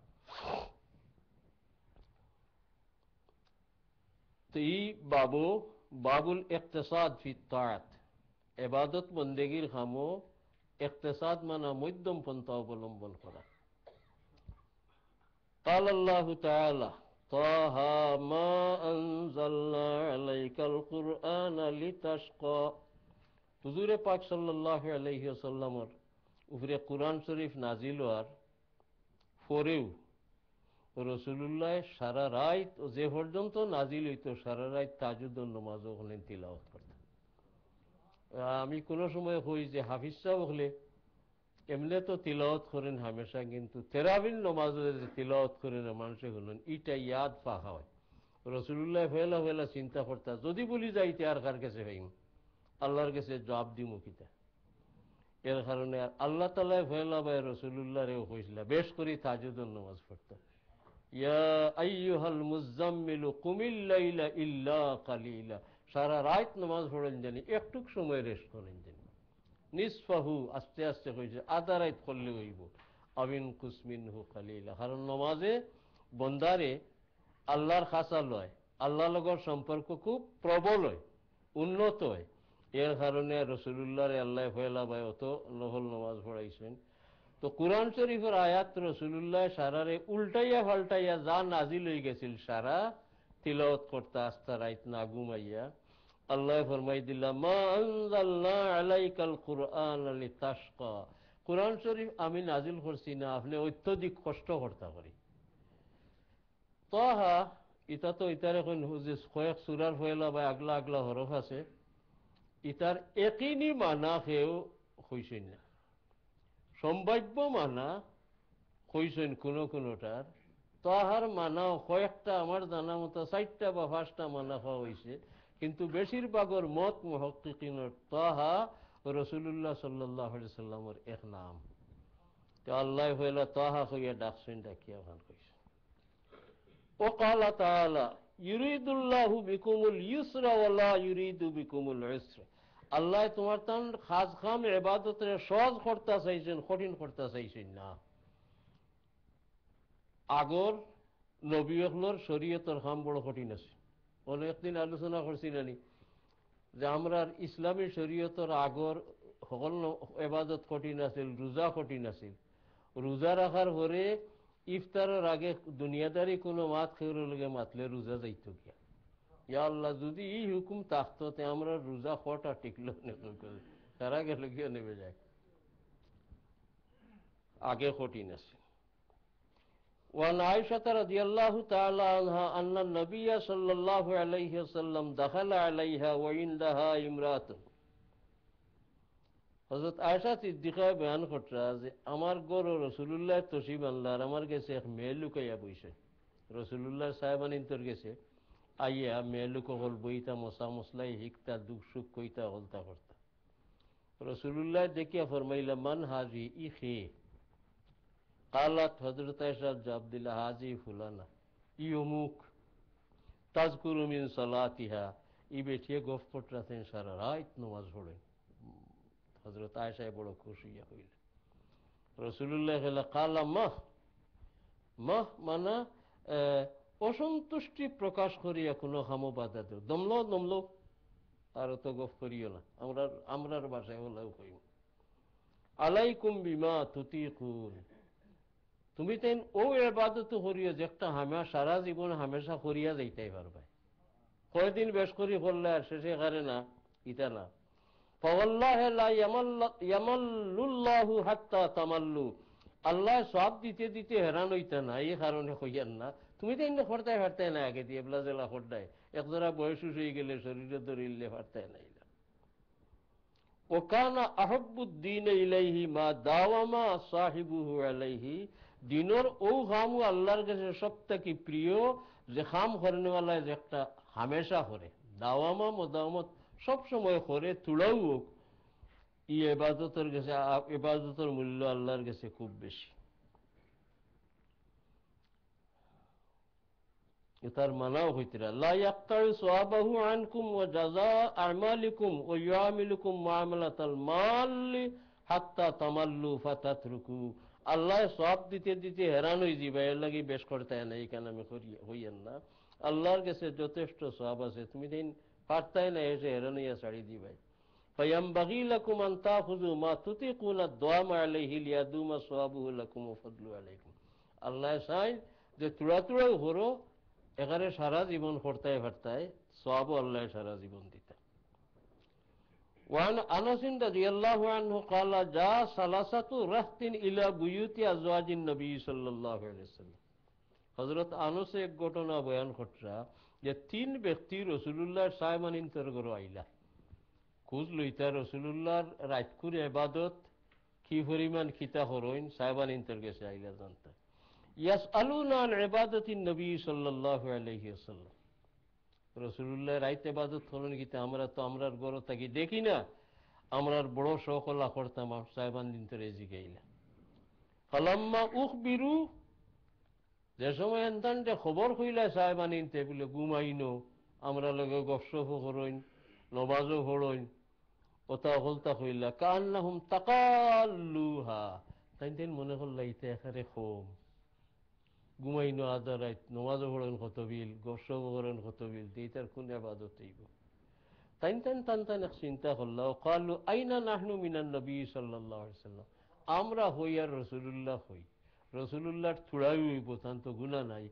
তো এই বাবুল ইকতিসাদ ফি তাআত ইবাদত বন্দেগীর খামো ইকতিসাদ মানা মধ্যম পন্থা অবলম্বন করা। قال الله تعالى طه ما أنزلنا عليك القرآن لتشقى হুজুর পাক সাল্লাল্লাহু আলাইহি ওয়াসাল্লামের উপরে কোরআন শরীফ নাজিল হওয়ার পরেও রাসূলুল্লাহ সারা রাত যে পর্যন্ত নাজিল হইতো সারা রাত তাহাজ্জুদের নামাজ ওখানে তিলাওয়াত করতেন। আমি কোনো সময় কই যে হাফিজ সাহেব হলে এমনি তো তিলাওয়াত করেন হামেশা কিন্তু তেরাবিন নমাজে যে তিলাওয়াত করেন মানুষে হলেন ইটা ইয়াদ পাহা হয়। রাসূলুল্লাহ ফেলা ফেলা চিন্তা করতা যদি বলি যাইতে আর কার কাছে হইম আল্লাহর কাছে জবাব দিমু কিতা। এর কারণে আল্লাহ তাআলা ফেলা ভাই রাসূলুল্লাহ রেও কইছিল বেশ করে তাহাজ্জুদের নামাজ পড়তা। ইয়া আইয়ুহাল মুযাম্মিলু কুমিল লাইলা ইল্লা কালিলা সারা রাত নামাজ পড়েন জানি একটুক সময় রেস্ট করেন জানি নিসফাহু আস্তে আস্তে কইছে আধা রাত করলে হইব আবিন কুসমিনহু কালিলা। কারণ নমাজে বন্দারে আল্লাহর খাসা লয় আল্লাহ লগর সম্পর্ক খুব প্রবল হয় উন্নত হয়। এর কারণে রাসূলুল্লাহরে আল্লাহ ফয়লা ভাই অত নহল নামাজ পড়াইছেন। তো কোরআন শরীফের আয়াত রাসূলুল্লাহ সারারে উল্টাইয়া পাল্টাইয়া যা নাজিল হয়ে গেছিল সারা তিলাওয়াত করতে আস্তা রাত না ঘুমাইয়া আল্লাহ ফরমাই দিলাম মা আনজালনা আলাইকাল কুরআন লিতাশকা কোরআন শরীফ আমি নাজিল করছি না আপনি অত্যধিক কষ্ট করতে পারি। তাহা ইতা তো ইতার এখন যে কয়েক সূরার ফয়লা বা আগলা আগলা হরফ আছে ইতার একইনি মানা কেউ হইছেন না সম্ভাব্য মানা কইছেন কোনোটার তাহার মানাও কয়েকটা আমার জানা মতো 4টা বা 5টা মানা খাওয়া হয়েছে কিন্তু বেশিরভাগের মত মুহাক্কিকিনের তাহা রাসূলুল্লাহ সাল্লাল্লাহু আলাইহি সাল্লামের এক নাম। তো আল্লাহ হইলা তাহা কইয়া ডাকছেন ডাকিয়া ভান কইছে। ও ক্বালা তাআলা ইউরিদুল্লাহু বিকুমুল ইউসরা ওয়া লা ইউরিদু বিকুমুল উসরা আল্লাহ তোমার তান খাস খাম ইবাদতের সহজ করতে চাইছেন কঠিন করতে চাইছেন না। আগর নবী হকলর শরীয়তের কাম বড় কঠিন আছে অনেকদিন আলোচনা করছি নানি যে আমরা ইসলামী শরীয়তের আগর সকল ইবাদত কঠিন আছিল রোজা কঠিন আছিল রোজা রাখার পরে ইফতারের আগে দুনিয়াদারি কোনো মাত খেয়ে লগে মাতলে রোজা যাইত গিয়া ইয়া আল্লাহ যদি এই হুকুম থাকতো তে আমরা রোজা কটা টিকলো তারা গেলে গিয়ে নেমে যায় আগে কঠিন আছে। وعن عائشة رضي الله تعالى عنها أن النبي صلى الله عليه وسلم دخل عليها وعندها امرأة হযরত আয়েশা সিদ্দিকা বয়ান করতা যে আমার ঘর রাসূলুল্লাহ তশরিফ আনলার আমার কাছে এক মেয়ে লুকাইয়া বইছে রাসূলুল্লাহ সাহেবানিন্তর গেছে আইয়া মেয়ে লুক হল বইতা মশা মশলাই হিকতা দুঃখ সুখ কইতা হলতা করতা রাসূলুল্লাহ দেখিয়া ফরমাইলা মান হাজি ই খে কালাত হযরত আয়েশা জবাব দিলা হাজি ফুলানা ই অমুক তাজকুরু মিন সালাতিহা ই বেঠিয়ে গফ করতেছেন সারা রাত নামাজ পড়েন। হযরত আয়েশা বড় খুশি হইল রাসূলুল্লাহ কালা মাহ মাহ মানা অসন্তুষ্টি প্রকাশ করিয়া কোনো হামো বাধা দেও দমলো আর তো গফ করিও না আমরার ভাষায় হলেও কইম আলাইকুম বিমা তুতিকুন তুমি তেন ও ইবাদত করিও যে একটা সারা জীবন হামেশা করিয়া যাইতেই পারবে কয়দিন বেশ করি করলে আর শেষে কারে না ইটা না ফাওয়াল্লাহি লা ইয়ামাল্লুল্লাহু হাত্তা তামাল্লু আল্লাহ সব দিতে দিতে হেরান হইতে না এই কারণে কইয়ান না তুমি তো ইন্না ফরতাই ফারতাই না আগে দিয়ে এবলা জেলা ফরদাই একজোড়া বয়স হয়ে গেলে শরীরে ধরিলে ফারতাই না ওকানা আহাব্বুদ্দিন ইলাইহি মা দাওয়ামা সাহিবুহু আলাইহি দিনের ও খামু আল্লাহর কাছে সবথেকে প্রিয় যে খাম করেনওয়ালা যে একটা হামেশা করে দাওয়ামা মোদামত সব সময় করে তুড়াও হোক ই ইবাদতের কাছে ইবাদতের মূল্য আল্লাহর কাছে খুব বেশি। তার মানাও হইতরা লা ইয়াক্তাউ সওয়াবাহু আনকুম ওয়া জাযা আমালিকুম ওয়া ইয়ামিলুকুম মুআমালাতাল মাল হাত্তা তামাল্লু ফাতাতরুকু। আল্লাহ সওয়াব দিতে দিতে হেরান হয়ে যাবে, এর লাগি বেশ করতে না, এখানে আমি হইয়েন না, আল্লাহর কাছে যথেষ্ট সওয়াব আছে, তুমি দিন পারতাই না এসে হেরান হইয়া ছাড়ি দিবাই। ফায়ামবাগি লাকুম আন তাখুযু মা তুতিকুনা দাওয়াম আলাইহি লিয়াদুমা সওয়াবুহু লাকুম ওয়া ফাদলু আলাইকুম। আল্লাহ চাই যে তুড়া তুড়াও হরো, এখানে সারা জীবন করতায় ফারতায় সওয়াবও আল্লাহ সারা জীবন দিতা। وعن انس رضي الله عنه قال جاء ثلاثه رهط الى بيوت ازواج النبي صلى الله عليه وسلم। হযরত আনস এক ঘটনা বয়ান কররা যে তিন ব্যক্তি রাসূলুল্লাহর সায়মানিন্তর ঘর আইলা, খোঁজ লইতা রাসূলুল্লাহর রাতকুর ইবাদত কি পরিমাণ খিতা হরইন, সায়মানিন্তর কাছে আইলা জানতা। ইয়াসআলুনা আন ইবাদাতিন নবী সাল্লাল্লাহু আলাইহি ওয়াসাল্লাম, রাসূলুল্লাহ রাইত ইবাদত করেন কিতা আমরা তো আমরার ঘর থাকি দেখি না, আমরার বড় শৌক হলা করতাম সাহেবানদিন্তরে জিগাইলা। ফালাম্মা উখবিরু, যে সময় এনতানটে খবর কইলা সাহেবানিনতে বলে ঘুমাইনো, আমরা লগে গপসপ করইন, নমাজও পড়ইন, ওটা হলতা কইলা কান্নাহুম তাকাল্লুহা, তাইতেন মনে করলা ইতে এখানে কম, ঘুমাইনো আধা রাত, নমাজও পড়েন কত বিল, গপসপ করেন কত বিল, এইটার কোন ইবাদত হইব। তাইন টান এক চিন্তা করলা, কালু আইনা নাহনু মিনান নবী সাল্লাল্লাহু আলাইহি ওয়াসাল্লাম, আমরা হই আর রাসূলুল্লাহ হই, রাসূলুল্লাহর ছুড়াই হইব, তান তো গুনাহ নাই,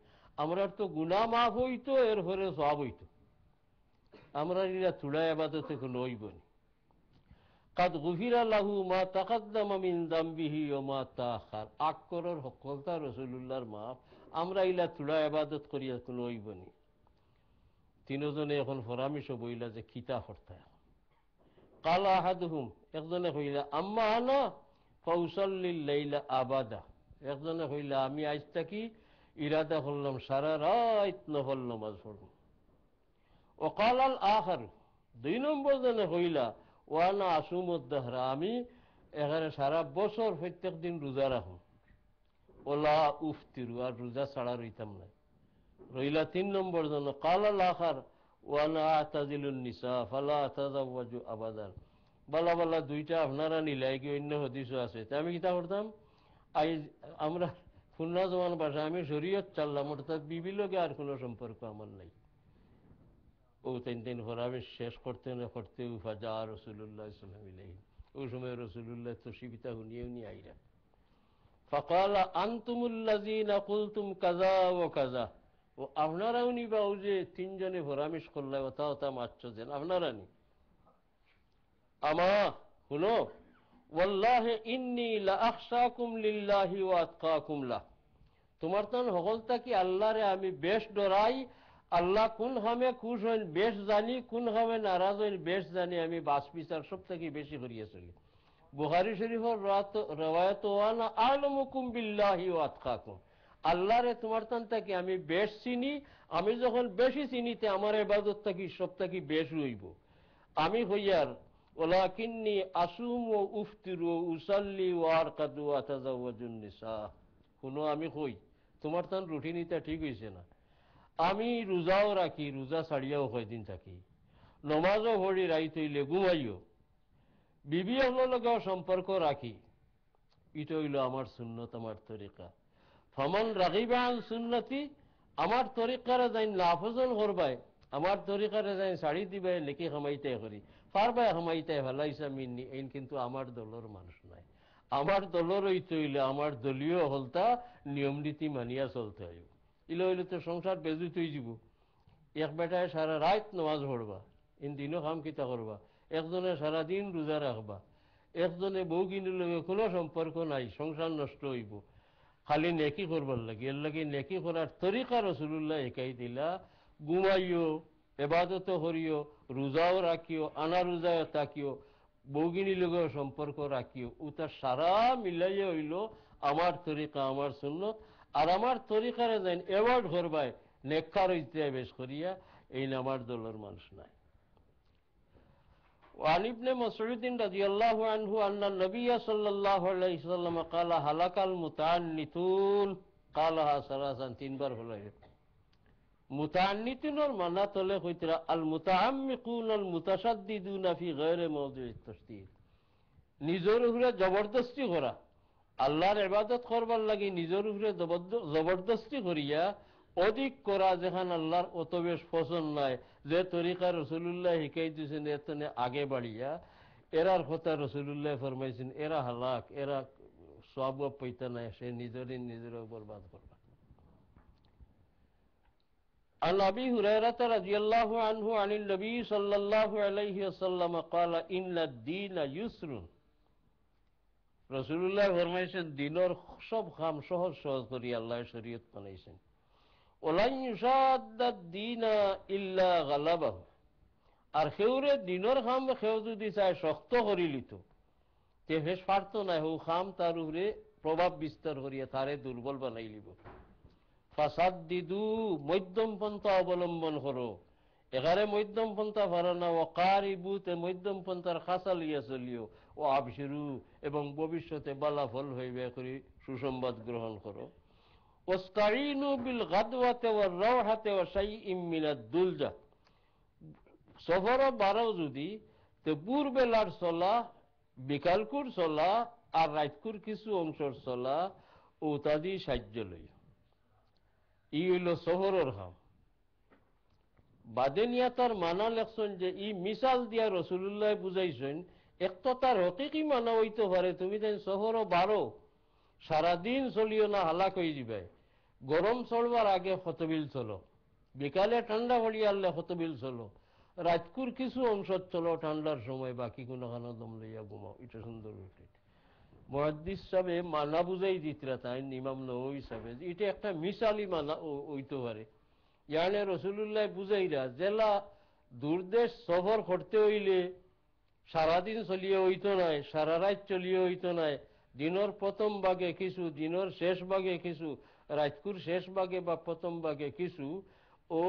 আমরার তো গুনাহ মাফ হইতো, এর পরে সওয়াব হইতো, আমরা এরা ছুড়া ইবাদতে কোনো হইব না। কাদ গুফিরা লাহু মা তাকাদ্দামা মিন যামবিহি ওয়া মা তাআখার, আকরার হকলতা রাসূলুল্লাহর মাফ, আমরা ইলা ছুড়া ইবাদত করিয়া কোনো হইব না। তিনজনে এখন পরামর্শ বইলা যে খিতা করতে। কালা আহাদুহুম, একজনে কইলা আম্মা আনা ফাউসাল্লিল লাইলা আবাদা, একজনে কইলা আমি আজ থাকি ইরাদা করলাম সারা রাত নফল নামাজ পড়ব। ও কালাল আখার, দুই নম্বর জনে কইলা ওয়ানা আসুমুদ দাহরা, আমি এখানে সারা বছর প্রত্যেক দিন রোজা রাখুন, ওলা উফতিরু, আর রোজা ছাড়া রইতাম না। রইলা তিন নম্বর জন কালাল আখার ওয়ানা আতাজিলুন নিসা ফালা আতাজাওয়াজু আবাদান, বালা বালা দুইটা আপনারা নিলাই কি অন্য হদিসও আছে, তা আমি কিতা করতাম, আমরা খুলনা জমান ভাষা আমি শরীয়ত চাললাম, অর্থাৎ বিবি লগে আর কোনো সম্পর্ক আমার নাই। ও তিন ফরামেশ শেষ করতে না করতে ফাজা রাসূলুল্লাহ সাল্লাল্লাহু আলাইহি, ওই সময় রাসূলুল্লাহ তো শিবিতা হুনিয়ে হুনিয়ে আইরা। ফাকালা আনতুমুল্লাযিনা কুলতুম কাযা ওয়া কাযা, ও আপনারাও নিবা, ও যে তিনজনে ফরামেশ করলা ওটা ওটা মারছ যেন আপনারা নি। আমা শুনো, ওয়াল্লাহি ইন্নী লা আখশাকুম লিল্লাহি ওয়া আতকাকুম লাহ, তোমার তন হকলতা কি আল্লাহরে আমি বেশ ডরাই, আল্লাহ কোন হামে খুশ হইন বেশ জানি, কোন হামে নারাজ হইন বেশ জানি, আমি বাস বিচার সব থেকে বেশি করিয়া চলি। বুখারী শরীফের রওয়ায়াত ওয়ানা আ'লামুকুম বিল্লাহি ওয়া আতকাকুম, আল্লাহরে তোমার তান থেকে আমি বেশ চিনি, আমি যখন বেশি চিনিতে আমার ইবাদত থাকি সব থেকে বেশ হইব। আমি হইয়ার ওয়ালাকিন্নী আসুম ওয়া উফতিরু ওয়া উসাল্লি ওয়া আরকাদু ওয়া আতাজাওয়াজুন নিসা, শুনো আমি কই তোমার তান রুটিনিটা ঠিক হইছে না, আমি রোজাও রাখি, রোজা ছাড়িয়াও কয়দিন থাকি, নমাজও পড়ি, রাইত হইলে ঘুমাইও, বিবি লগেও সম্পর্ক রাখি, এটা হইল আমার সুন্নত, আমার তরিকা। ফামান রাগিবা আন সুন্নতি, আমার তরিকারে যাই নাফজল করবাই, আমার তরিকারে যাই শাড়ি দিবাই, নেকি খামাইতে করি পারবাই, খামাইতে ভালাইসা মিন্নি, এই কিন্তু আমার দলের মানুষ নাই, আমার দলের হইতে হইলে আমার দলীয় হলতা নিয়ম নীতি মানিয়া চলতে হইব। ইলে হইলে তো সংসার বেজুত হয়ে যাব। এক বেটায় সারা রাত নামাজ পড়বা, ইন দিনও কাম কিতা করবা, একজনে সারাদিন রোজা রাখবা, একজনে বউ কিনুর লগে কোনো সম্পর্ক নাই, সংসার নষ্ট হইব। খালি নেকি করবার লাগে, এর লাগে নেকি করার তরিকা রাসূলুল্লাহ একাই দিলা, ঘুমাইও, ইবাদত করিও, রোজাও রাখিও, আনা রোজাও থাকিও, বউগিনীর লগেও সম্পর্ক রাখিও, ওটা সারা মিলাইয়া হইল আমার তরিকা, আমার সুন্নত। আর আমার তরিকারে যেন অ্যাভয়েড করবাই, নেককার হইতে বেশ করিয়া, এই আমার দলের মানুষ নাই। وعن ابن مسعود رضي الله عنه أن النبي صلى الله عليه وسلم قال هلك المتعنتون قالها ثلاثا، তিনবার হলো। মুতাআন্নিতিনের মানা তলে কইতরা আল মুতাআম্মিকুন আল মুতাশাদ্দিদুনা ফি গায়রি মাওদি'ত তাশদীদ, নিজের উপরে জবরদস্তি করা, আল্লাহর ইবাদত করবার লাগি নিজের উপরে জবরদস্তি করিয়া অধিক করা যেখান আল্লাহর অত বেশ পছন্দ নাই, যে তরিকা রাসূলুল্লাহ শিখাই দিয়েছেন এতনে আগে বাড়িয়া, এরার কথা রাসূলুল্লাহ ফরমাইছেন এরা হালাক, এরা সওয়াব পাইতে নাই, সে নিজের বরবাদ করবা। عن أبي هريرة رضي الله عنه عن النبي صلى الله عليه وسلم قال إن الدين يسر, রাসূলুল্লাহ ফরমাইছেন দিনের সব কাম সহজ সহজ করে আল্লাহ শরীয়ত বানাইছেন। ওয়ালান ইউশাদ্দাদ দীনা ইল্লা গালাবাহু, আর খেউরে দিনের কাম খেউ যদি চায় শক্ত করি লিত তে বেশ পারত না, হু কাম তার উপরে প্রভাব বিস্তার করিয়া তারে দুর্বল বানাই লিব। ফাসাদ্দিদু, মধ্যম পন্থা অবলম্বন করো, এখানে মধ্যম পন্থা পারো না, ও কারিবু, তে মধ্যম পন্থার খাসা লিয়া চলিও, ও আবশিরু, এবং ভবিষ্যতে বালাফল হইবে করি সুসংবাদ গ্রহণ করো। ওয়াস্তাইনু বিল গাদওয়াতি ওয়ার রাওহাতি ওয়া শাইইম মিনাদ দুলজা, সফর বারো যদি তে ভোরবেলার চলা, বিকালকুর চলা আর রাতকুর কিছু অংশের চলা ও তাদি সাহায্য লই, ই হইল শহরের কাম। বাদেনিয়া তার মানা লেখছেন যে ই মিসাল দিয়া রাসূলুল্লাহ বুঝাইছেন, এক তো তার হকিকি মানা হইতে পারে, তুমি দেন শহরও বারো সারাদিন চলিও না, হালাক হয়ে যাবে। গরম চলবার আগে খতবিল চলো, বিকালে ঠান্ডা পড়িয়া আনলে খতবিল চলো, রাতকুর কিছু অংশ চলো ঠান্ডার সময়, বাকি কোনোখানো দম লইয়া ঘুমাও। এটা সুন্দর উঠে মুহাদ্দিস সাহেবে মানা বুঝাই দিতরা, তাই ইমাম নববী সাহেবে এটা একটা মিসালি মানা হইতে পারে। ইয়ানে রাসূলুল্লাহ বুঝাইরা জেলা দূরদেশ সফর করতে হইলে সারাদিন চলিয়ে হইতো নাই, সারা রাত চলিয়ে হইতো নাই, দিনের প্রথম ভাগে কিছু, দিনের শেষ ভাগে কিছু, রাতকুর শেষ ভাগে বা প্রথম ভাগে কিছু, ও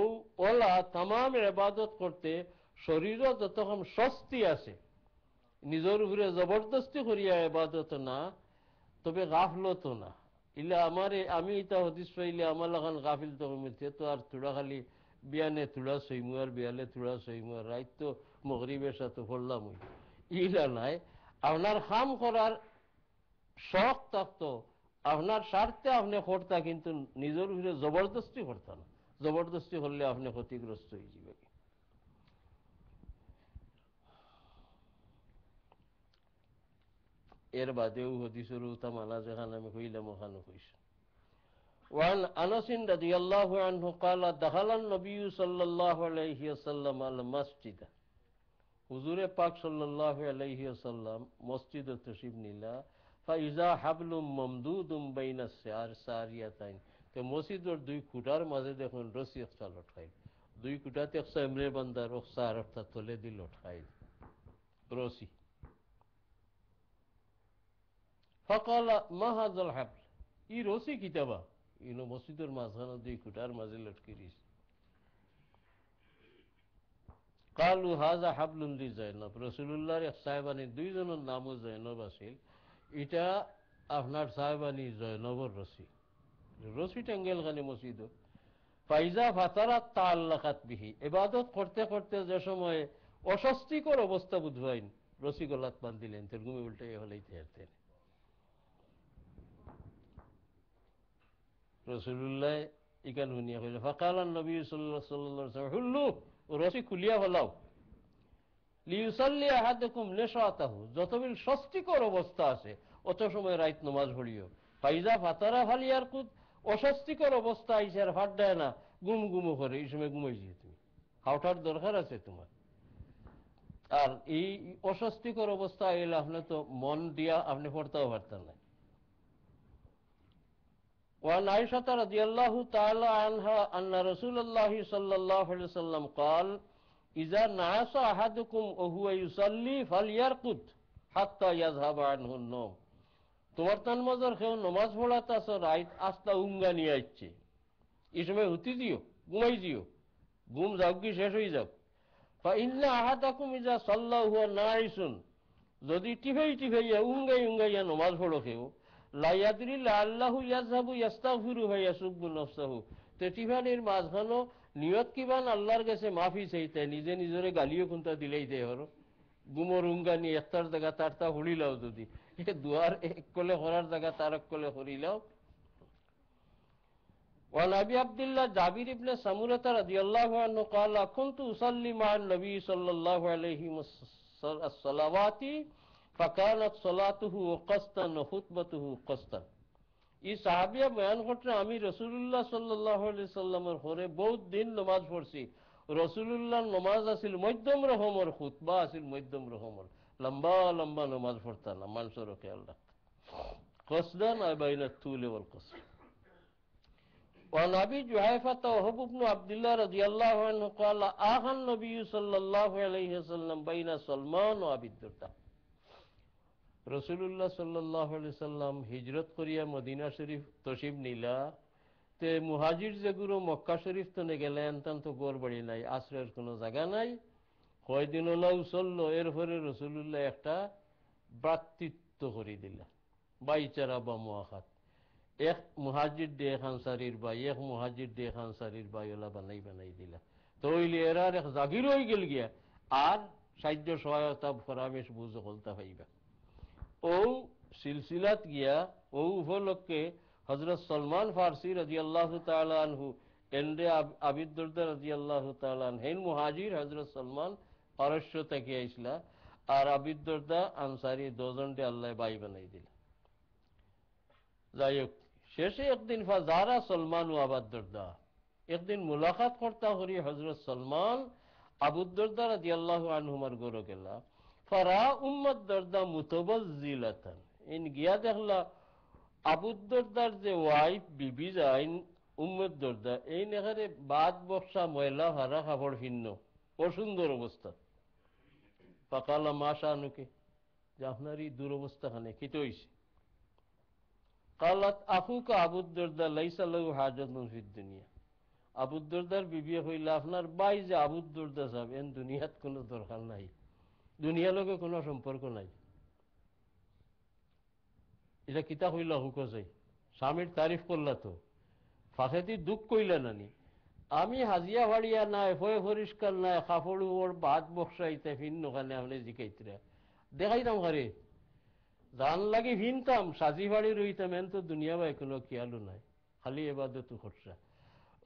ওলা তামাম ইবাদত করতে শরীরও যতক্ষণ স্বস্তি আছে, নিজের উপরে জবরদস্তি করিয়া ইবাদত না, তবে গাফলত না। ইলা আমারে আমি এটা হদিস পাইলে আমার লাগান গাফিল তো কমিতে তো আর থোড়া খালি বিয়ানে থোড়া সইমু আর বিয়ালে থোড়া সইমু আর রাত তো মগরিবের সাথে পড়লাম, ইলা নাই। আপনার কাম করার শখ থাকতো, আপনার স্বার্থে আপনি করতা, কিন্তু নিজের উপরে জবরদস্তি করতা না, জবরদস্তি করলে আপনি ক্ষতিগ্রস্ত হয়ে যাবে। এর বাদেও হদিসের তামানা যেখানে আমি কইলাম ওখানে কইছি। وعن أنس رضي الله عنه قال دخل النبي صلى الله عليه وسلم المسجد, হুজুরে পাক সাল্লাল্লাহু আলাইহি ওয়াসাল্লাম মসজিদে তশরিফ নিলা, ফাইজা হাবলুম মামদুদুম বাইনা সারিয়াতাইন, তো মসজিদের দুই খুঁটার মাঝে দেখুন রশি একটা লটকাই, দুই খুঁটাতে একটা এমরে বান্দার ওখসা আর একটা তলে দিয়ে লটকাই রশি। ফাকালা মা হাযাল হাবল, ই রশি কিতাবা, ইনো মসজিদের মাঝখানে দুই খুঁটার মাঝে লটকে দিয়েছে। কালু হাজা হাবলুন লি জয়নব, রাসূলুল্লাহর এক সাহেবানী, দুইজনের নামও জয়নব আছিল, এটা আপনার সাহেবানী জয়নবর রশি, রশি টাঙ্গেল খানি মসজিদ। ফাইজা ফাতারাত তাআল্লাকাত বিহি, ইবাদত করতে করতে যে সময় অস্বস্তিকর অবস্থা বুঝবাইন, রশি গলাত বান্ধিলেন, তোর ঘুমে উল্টে হলেইতে হারতেন। রাসূলুল্লাহ ইকান শুনিয়া কইল, ফাকালান নবী সাল্লাল্লাহু আলাইহি ওয়াসাল্লাম হুল্লু, রশি খুলিয়া ফেলাও, লিউসাল্লি আহাদুকুম লিশাতাহু, যতবিল স্বস্তিকর অবস্থা আছে অত সময় রাত নামাজ পড়িও। ফাইজা ফাতারা ফালিয়ারকুদ, অস্বস্তিকর অবস্থা আইসে আর ফাট দেয় না, গুম গুমো করে, এই সময় ঘুমাই যাই, তুমি খাওয়ার দরকার আছে তোমার। আর এই অস্বস্তিকর অবস্থা এলে আপনি তো মন দিয়া আপনি পড়তেও পারতেন না। وعن عائشة رضي الله تعالى عنها أن رسول الله صلى الله عليه وسلم قال إذا نعس أحدكم وهو يصلي فليرقد حتى يذهب عنه النوم, তোমার তান মজার কেউ নমাজ পড়াতাছ, রাইত আস্তা উঙ্গা নিয়ে আসছে, এই সময় হতে দিও, ঘুমাই দিও, ঘুম যাও কি শেষ হয়ে যাও। فإن أحدكم إذا صلى وهو ناعس, যদি টিফাই টিফাইয়া উঙ্গাই উঙ্গাইয়া নমাজ পড়ো কেউ, লা ইয়াদরি লাআল্লাহু ইয়াযহাবু ইস্তাগফিরু ওয়া ইয়াসুব্বু নাফসাহু, তো টিফানির মাঝখানো নিয়ত কিবান আল্লাহর কাছে মাফি চাইতে নিজে নিজরে গালিও কোনটা দিলেই দে হর গুমর উঙ্গানি একটার জায়গা তার তা হরিলাও যদি দুয়ার এক কলে করার জায়গা তার এক কলে হরিলাও। وعن ابي عبد الله جابر بن سمرة رضي الله عنه قال كنت اصلي مع النبي صلى الله عليه وسلم الصلوات فكانت صلاته قسطا وخطبته قسطا। এই সাহাবিয়া বয়ান করতে আমি রাসূলুল্লাহ সাল্লাল্লাহু আলাইহি সাল্লামের ঘরে বহুত দিন নামাজ পড়ছি, রাসূলুল্লাহর নামাজ আছিল মধ্যম রকমের, খুতবা আছিল মধ্যম রকমের, লম্বা লম্বা নামাজ পড়তা না, মানুষের খেয়াল রাখতা। কসদান আই বাইনা তুল ওয়াল কসর। وعن ابي جحيفة وهب بن عبد الله رضي الله عنه قال آخى النبي صلى الله عليه وسلم بين سلمان وابي الدرداء। রাসূলুল্লাহ সাল্লাল্লাহু আলাইহি সাল্লাম হিজরত করিয়া মদিনা শরীফ তশরিফ নিলা তে মুহাজির যেগুলো মক্কা শরীফ তনে গেলেন তান তো গোর বাড়ি নাই, আশ্রয়ের কোনো জায়গা নাই, কয়দিন হলাও চললো। এরপরে রাসূলুল্লাহ একটা ভ্রাতৃত্ব করে দিলা, বাইচারা বা মুআখাত, এক মুহাজির দে আনসারীর ভাই, এক মুহাজির দে আনসারীর ভাই ওলা বানাই দিলা। তো ওইলে এরার এক জাগির হয়ে গেল গিয়া, আর সাহায্য সহায়তা ফরামেশ বুঝ বলতে পাইবা। ও সিলসিলাত গিয়া ও উপলক্ষে হযরত সলমান ফারসি রাদিয়াল্লাহু তাআলা আনহু এন্ডে আবি দুরদা রাদিয়াল্লাহু তাআলা আনহু মুহাজির হযরত সলমান পারস্য থেকে আইসলা, আর আবি দুরদা আনসারী দুজনকে আল্লাহ ভাই বানাই দিল। যাই হোক, শেষে একদিন ফাজারা সলমান ও আবু দুরদা, একদিন মুলাকাত করতা করি হযরত সলমান আবু দুরদা রাদিয়াল্লাহু আনহুমার ঘরে গেলা। ফারা উম্মত দরদা মুতাবাজ্জিলাতান, ইন গিয়া দেখলা আবু দুরদার যে ওয়াইফ বিবি যাইন উম্মত দরদা, এই নেখারে বাদ বক্সা ময়লা হারা কাপড় ভিন্ন অসুন্দর অবস্থা। ফাকালা মাশানুকে, যে আপনার এই দুরবস্থা খানে কি হইছে? কালাত আখুকা আবু দুরদা লাইসা লাহু হাজাতুন ফিদ দুনিয়া। আবু দুরদার বিবি হইলা আপনার ভাই যে আবু দুরদা সাহেব, এন দুনিয়াত কোনো দরকার নাই, দুনিয়ার লগে কোনো সম্পর্ক নাই। এটা কিতা হইলা হুকো যাই, স্বামীর তারিফ করলা তো ফাঁসেতি দুঃখ কইলা নানি, আমি হাজিয়া ভাড়িয়া নাই, হয়ে পরিষ্কার নাই, কাপড় ওর বাদ বসাইতে ভিন্ন ওখানে আপনি জিকাইতরা দেখাইতাম ঘরে জান লাগি ভিনতাম, সাজি বাড়ি রইতাম, এন তো দুনিয়া ভাই কোনো খেয়ালও নাই, খালি এবাদত খরচা।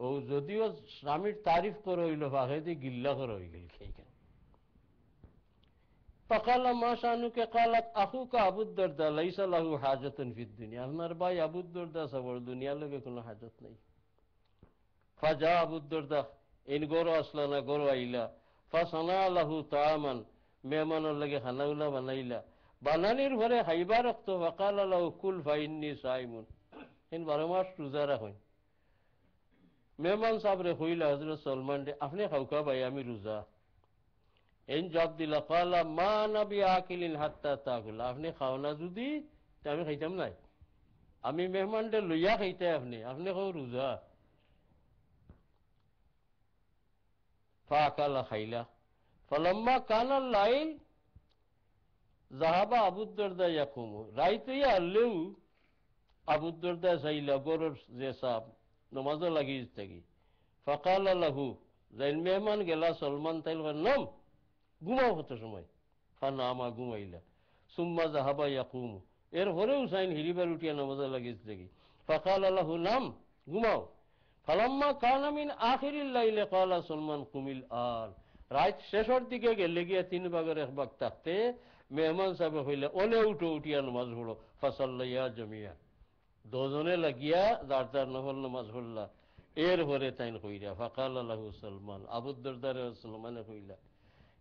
ও যদিও স্বামীর তারিফ করে হইল, ফাঁসেতি গিল্লা করে হয়ে গেল সেইখানে। فقال ما شأنك؟ قالت أخوك أبو الدرداء ليس له حاجة في الدنيا। আপনার ভাই আবু দুরদা সবর দুনিয়ার লগে কোনো হাজত নাই। ফাজা আবু দুরদা ইন গরো আসলা না গরো আইলা, ফাসানা লাহু তাআমান, মেহমানের লগে খানাউলা বানাইলা, বানানির ঘরে খাইবার রক্ত। ফাকালা লাহু কুল ফাইন্নি সাইমুন, ইন 12 মাস রোজা রাখেন। মেহমান সাহেবরে কইলা হযরত সলমান দে, আপনি খাওকা ভাই, আমি রোজা। এন জবাব দিলা, কালা মা নবী আকিলিন হাত্তা তাকুল, আপনি খাও না যদি আমি খাইতাম নাই, আমি মেহমানদের লইয়া খাইতে, আপনি খাও রোজা। ফাকালা খাইলা। ফলাম্মা কানাল লাইল জাহাবা আবু দুরদা ইয়াকুমু, রাইত হইয়া আল্লেও আবু দুরদা চাইলা গরর যে সাপ নমাজও লাগি থাকি। ফাকালা লাহু, যাইন মেহমান গেলা সলমান তাইল নম ঘুমাও কত সময়, ফানা আমা ঘুমাইলা। সুম্মা জাহাবা ইয়াকুমু, এর পরেও সাইন হিরিবার উঠিয়া নামাজে লাগিস দেখি। ফাকালা লাহু নাম, ঘুমাও। ফালাম্মা কানা মিন আখিরিল লাইলে কালা সলমান কুমিল আল, রাত শেষের দিকে গেলে গিয়া 3 ভাগের 1 ভাগ থাকতে মেহমান সাহেব হইলে ওলে উঠো, উঠিয়া নামাজ পড়ো। ফাসাল্লাইয়া জামিয়া, দুজনে লাগিয়া যার যার নফল নামাজ পড়লা। এর পরে তাইন কইরা ফাকালা লাহু সলমান, আবু দুরদার সলমানে কইলা,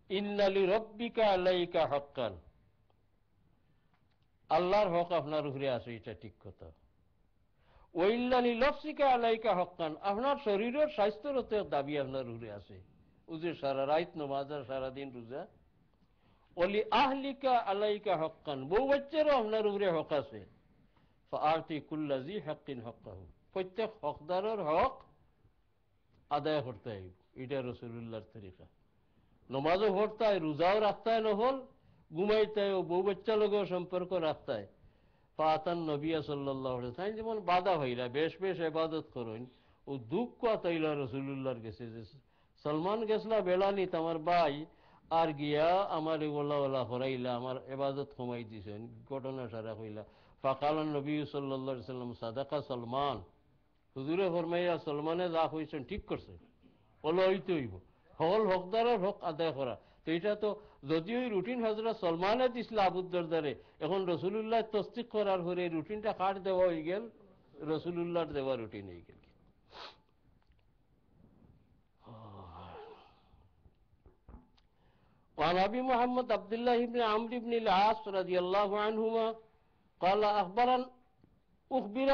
ইন্নালি রব্বিকা আলাইকা হাক্কান, আল্লাহর হক আপনার উপরে আছে, এটা ঠিক কথা। ওইল্লানি লফসিকা আলাইকা হাক্কান, আপনার শরীরের স্বাস্থ্যের দাবি আপনার উপরে আছে। উজে সারা রাত নামাজ আর সারাদিন রোজা। ওলি আহলিকা আলাইকা হাক্কান, বউ বাচ্চারও আপনার উপরে হক আছে। ফাআতি কুল্লাযী হাক্কিন হাক্কাহু, প্রত্যেক হকদারের হক আদায় করতে হইব। এটা রাসূলুল্লাহর তরিকা। নমাজও পড়তে হয়, রোজাও রাখতে হয়, নহল ঘুমাইতে হয়, বউ বাচ্চা লগেও সম্পর্ক রাখতে হয়। ফাতান নবী সাল্লাল্লাহু আলাইহি ওয়াসাল্লাম, যেমন বাধা হইলা বেশ বেশ ইবাদত করুন, ও দুঃখ তাইলা রসুল্লাহর গেছে যে সলমান গেছলা বেড়ানি আমার ভাই আর গিয়া আমার ওলা ওলা হরাইলা আমার এবাদত কমাই দিছেন ঘটনা সারা হইলা ফাকাল নবী সাল্লাল্লাহু আলাইহি সাল্লাম সাদাকা সলমান হুজুরে ফরমাইয়া সলমানে যা হইছেন ঠিক করছে বলো হইতে হইব হল হকদারের হক আদায় করা তো এটা তো যদিও এই রুটিন হজরত সলমানে দিছিল আবুদ দরদারে এখন রসুল্লাহ তসদিক করার পরে এই রুটিনটা কার দেওয়া হয়ে গেল রসুল্লাহর দেওয়া রুটিন হয়ে গেল وعن أبي محمد عبد الله بن عمرو بن العاص رضي الله عنهما قال أخبر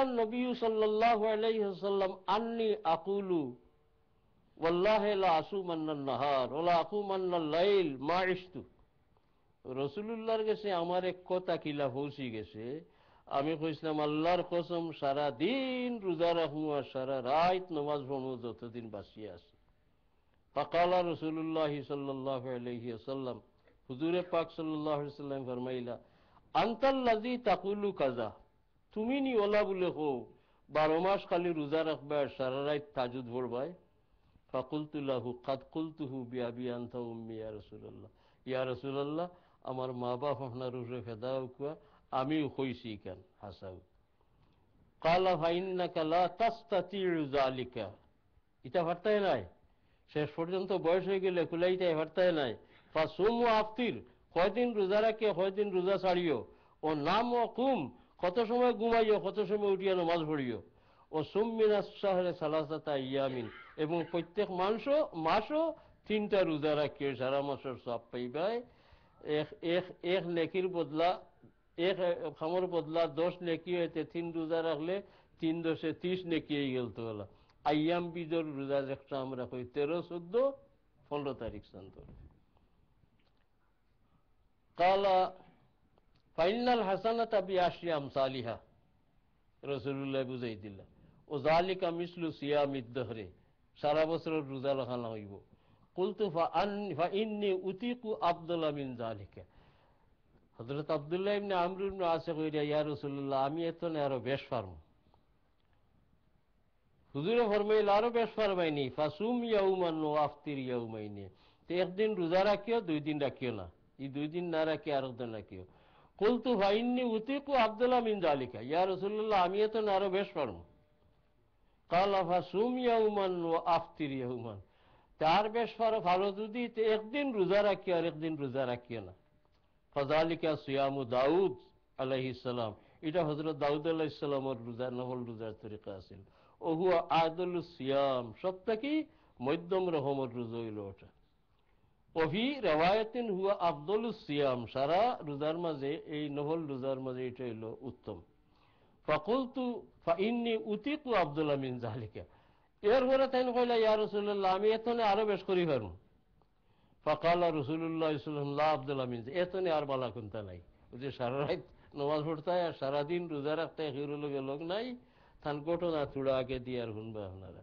النبي صلى الله عليه وسلم أني أقول والله لا أصومن النهار ولا أقومن الليل ما عشت রসুলুল্লাহর কাছে আমার এক কথা কিলা পৌঁছি গেছে আমি কইছিলাম আল্লাহর কসম সারা দিন রোজা রাখবো আর সারা রাত নামাজ পড়বো যতদিন বাঁচিয়ে আছে ফাকালা রাসূলুল্লাহ সাল্লাল্লাহু আলাইহি ওয়াসাল্লাম হুজুরে পাক সাল্লাল্লাহু আলাইহি ওয়াসাল্লাম ফরমাইলা আনতাল্লাযী তাকুলু কাযা তুমি নি ওলা বলে কো 12 মাস খালি রোজা রাখবা আর সারা রাত তাহাজ্জুদ পড়বা ফাকুলতু লাহু কাদ কুলতুহু বিআবি আনতা উম্মি ইয়া রাসূলুল্লাহ আমার মা বাপ আপনার উপরে ফেদাও কুয়া আমিও কইছি কেন হাসাও কালা ফাইন্নাকা লা তাস্তাতিউ যালিকা এটা পারতাই নাই শেষ পর্যন্ত বয়স হয়ে গেলে কুলাইতে পারতাই নাই ফাসুমু আফতির কয়দিন রোজা রাখে কয়দিন রোজা ছাড়িও ও নাম ও কুম কত সময় ঘুমাইও কত সময় উঠিয়া নামাজ পড়িও ও সুমিনাস শাহরে সালাসাতা ইয়ামিন এবং প্রত্যেক মাসও 3টা রোজা রাখিও সারা মাসের সব পাইবাই এক নেকির বদলা এক খামর বদলা 10 নেকি হইতে 3 রোজা রাখলে 3 10 30 নেকি হয়ে গেল তো বলা আইয়াম বিজর রোজা একটা আমরা কই 13 14 15 তারিখ সন্তর কালা ফাইনাল হাসানাত বিআশরি আমসালিহা রাসূলুল্লাহ বুঝাই দিলা ও যালিকা মিসলু সিয়ামিদ দহরে সারা বছর রোজা রাখা হইব কুলতু ফাইন্নী উতিকু আফদালা মিন যালিকা হযরত আব্দুল্লাহ ইবনে আমর ইবনে আস কইরা ইয়া রাসূলুল্লাহ আমি এত না আরো বেশ পারমু হুজুরে ফরমাইলেন আরো বেশ পারবাইনি ফাসুম ইয়াউমান ওয়া আফতির ইয়াউমাইনি তে একদিন রোজা রাখিও 2 দিন রাখিও না এই 2 দিন না রাখি আর একদিন রাখিও কুলতু ফাইন্নী উতিকু আফদালা মিন যালিকা ইয়া রাসূলুল্লাহ আমি এত না আরো বেশ পারমু কালা ফাসুম ইয়াউমান ওয়া আফতির ইয়াউমান তার বেশ ভালো যদি একদিন রোজা রাখিও আর একদিন রোজা রাখিও না ফাযালিকা সিয়ামু দাউদ আলাইহিস সালাম এটা হযরত দাউদ আলাইহিস সালামের রোজা নফল রোজার তরিকা ছিল ও হুয়া আদলুস সিয়াম সবথেকে মধ্যম রকমের রোজা হইল ওটা ওহি riwayatin হুয়া আফদলুস সিয়াম সারা রোজার মাঝে এই নফল রোজার মাঝে এটা হইল উত্তম ফাকুলতু ফাইন্নী উতিকু আফদালা মিন যালিকা এরপরে তাই কইলা ইয়া রাসূলুল্লাহ আমি এতনে আরো বেশ করি পারমু ফাকালা রাসূলুল্লাহ সাল্লাল্লাহু আলাইহি ওয়াসাল্লাম লা আফদালা মিন এতনে আর বালা কোনটা নাই যে সারা রাত নামাজ পড়তে আর সারা দিন রোজা রাখতে হিরুল লোক নাই থান ঘটনা থোড়া আগে দিয়ে আর শুনবা আপনারা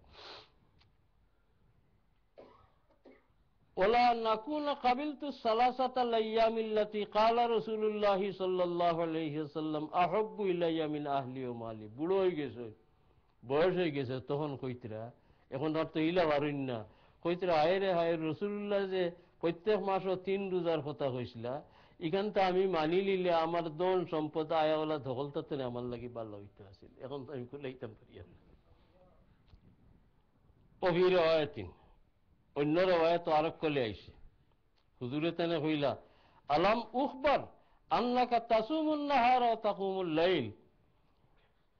ওলা নাকুনা কাবিলতু সালাসাতাল আইয়ামিল্লাতি ক্বালা রাসূলুল্লাহ সাল্লাল্লাহু আলাইহি ওয়াসাল্লাম আহাব্বু ইলাইয়া মিন আহলি ওয়া মালি বুড়ো হয়ে গেছে বয়স হয়ে গেছে তখন কইতরা এখন আর তো ইলা পারুন না কইতরা আয়রে হায় রাসূলুল্লাহ যে প্রত্যেক মাসও 3 রোজার কথা কইছিলা এখানটা আমি মানি নিলে আমার দন সম্পদ আয়াওয়ালা ধকলতাতে আমার লাগি ভালো হইতে আসিল এখন তো আমি কুলাইতাম পারিয়া কবির আয়াতিন অন্য রায়াত আরক কলে আইছে হুজুরে তেনে কইলা আলাম উখবার আন্নাকা তাসুমুন নাহার ওয়া তাকুমুল লাইল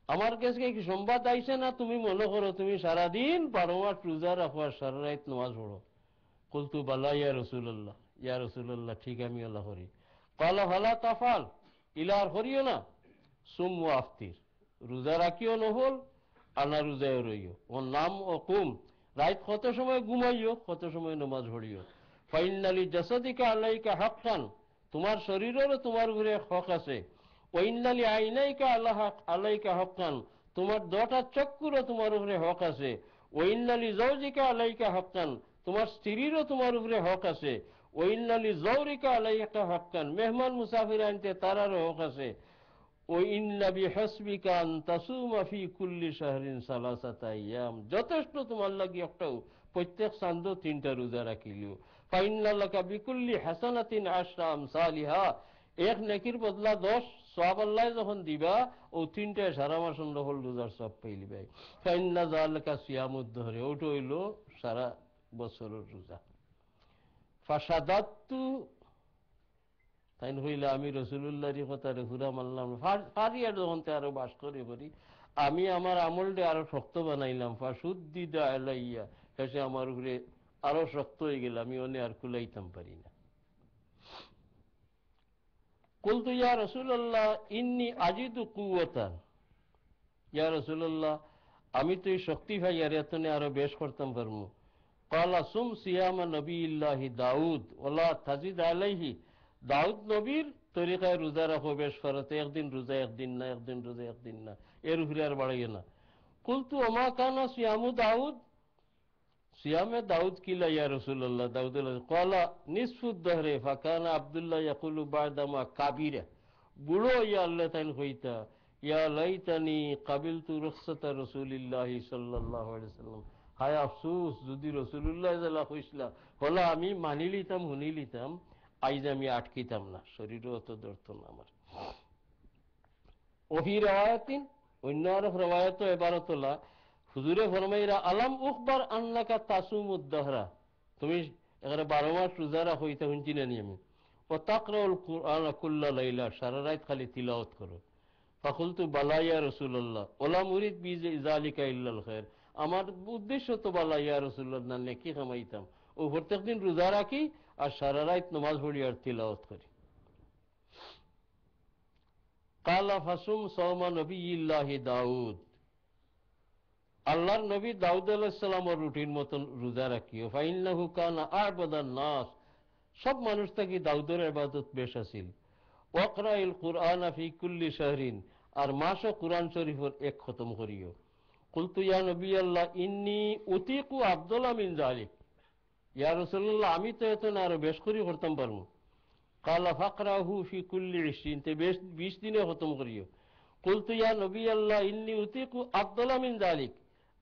আমার কাছে কি সংবাদ আইছে না তুমি মনে করো তুমি সারা দিন 12 মাস রোজা রাখো আর সারা রাত নামাজ পড়ো কুলতু বালা ইয়া রাসূলুল্লাহ ঠিক আমি আল্লাহ করি ক্বালা ফালা তাফাল ইলার করিও না সুম ওয়া আফতির রোজা রাখিও নহল আনা রোজায় রইও ও নাম ও কুম রাত কত সময় ঘুমাইও কত সময় নামাজ পড়িও ফাইনালি জাসাদিকা আলাইকা হাক্কান তোমার শরীরেরও তোমার উপরে হক আছে ওয়াইনালি আইনাইকা আলাইকা হাক্কান তোমার দুটো চক্ষুরও তোমার উপরে হক আছে ওয়াইনালি যাওজিকা আলাইকা হাক্কান তোমার স্ত্রীরও তোমার উপরে হক আছে ওয়াইনালি যাওরিকা আলাইকা হাক্কান মেহমান মুসাফির আনতে তারারও হক আছে ওয়াইন্না বিহাসবিকা আন তাসুমা ফি কুল্লি শাহরিন সালাসাতা আইয়াম, যথেষ্ট তোমার লাগি একটাও প্রত্যেক চান্দ 3টা রোজা রাখিলিও। ফাইন্না লাকা বিকুল্লি হাসানাতিন আশরা আমসালিহা, এক নেকির বদলা 10 সওয়াব আল্লাহ যখন দিবা ও 3টা সারা মাস হল রোজার সওয়াব পাইলি ভাই। ফাইন্না যালিকা সিয়ামুদ দহরে, ওটা হইল সারা বছরের রোজা। ফাসাদাতু, তাই হইলে আমি রসুল্লাহর কথারে হুরা মানলাম পারি, আর যখন আরো বাস করে করি আমি আমার আমলটা আরো শক্ত বানাইলাম। ফাসুদ্দিদা আলাইয়া, শেষে আমার উপরে আরো শক্ত হয়ে গেল, আমি অনে আর কুলাইতাম পারি না। কুলতু ইয়া রাসূলুল্লাহ ইন্নী আজিদু কুওয়াতান, ইয়া রাসূলুল্লাহ আমি তো এই শক্তি ভাই আর এতনে আরো বেশ করতাম পারবো। ক্বালা সুম সিয়ামা নবিয়্যিল্লাহি দাউদ ওয়ালা তাজিদ আলাইহি, দাউদ নবীর তরিকায় রোজা রাখো বেশ ফরতে, একদিন রোজা একদিন না, একদিন রোজা একদিন না, এর উপরে আর বাড়াইও না। কুলতু ওমা কানা সিয়ামু দাউদ, সিয়ামে দাউদ কিলা ইয়া রাসূলুল্লাহ, দাউদ ক্বালা নিসফুদ দহরে ফাকানা আব্দুল্লাহ ইয়াকুলু বাদামা কাবিরা, বুড়ো ইয়া আল্লাহ তাইন হইতা ইয়া লাইতানি কাবিলতু রুখসাতা রাসূলিল্লাহি সাল্লাল্লাহু আলাইহি ওয়াসাল্লাম, হায় আফসোস যদি রাসূলুল্লাহ সাল্লাল্লাহু আলাইহি ওয়াসাল্লাম হলো আমি মানি লিতাম শুনি লিতাম, আইজ আমি আটকিতাম না, শরীরও অত ধরত না আমার। ওহি রিওয়ায়াতিন, অন্য আরেক রিওয়ায়াত ইবারাতুল্লাহ হুজুরে ফরমাইরা আলাম উখবার আন্নাকা তাসুমুদ দহরা, তুমি এখানে 12 মাস রোজা রাখো, এটা শুনছি না নি আমি। ও তাকরাউল কুরআন কুল্লা লাইলা, সারা রাত খালি তিলাওয়াত করো। ফাকুলতু বালা ইয়া রাসূলুল্লাহ ওয়ালা মুরিদ বিযালিকা ইল্লাল খায়র, আমার উদ্দেশ্য তো বালা ইয়া রাসূলুল্লাহ না, নেকি কামাইতাম। ও প্রত্যেকদিন রোজা রাখি আর সারা রাত নামাজ পড়ি আর তিলাওয়াত করি। কালা ফাসুম সাওমা নবিয়্যিল্লাহি দাউদ, আল্লাহর নবী দাউদ আলাইহিস সালামের রুটিন মতন রোজা রাখিও। ফাইন্নাহু কানা আ'বাদান নাস, সব মানুষ থেকে দাউদের ইবাদত বেশ আছিল। ওয়াকরাইল কুরআনা ফি কুল্লি শাহরিন, আর মাসে কুরআন শরীফের এক খতম করিও। কুলতু ইয়া নবী আল্লাহ ইন্নী উতিকু আফদালা মিন যালিক, ইয়া রাসূলুল্লাহ আমি তো এত না আরো বেশ করি করতাম পারবো। কালা ফাকরাহু ফি কুল্লি 20, তে 20 দিনে খতম করিও। কুলতু ইয়া নবী আল্লাহ ইন্নী উতিকু আফদালা মিন যালিক,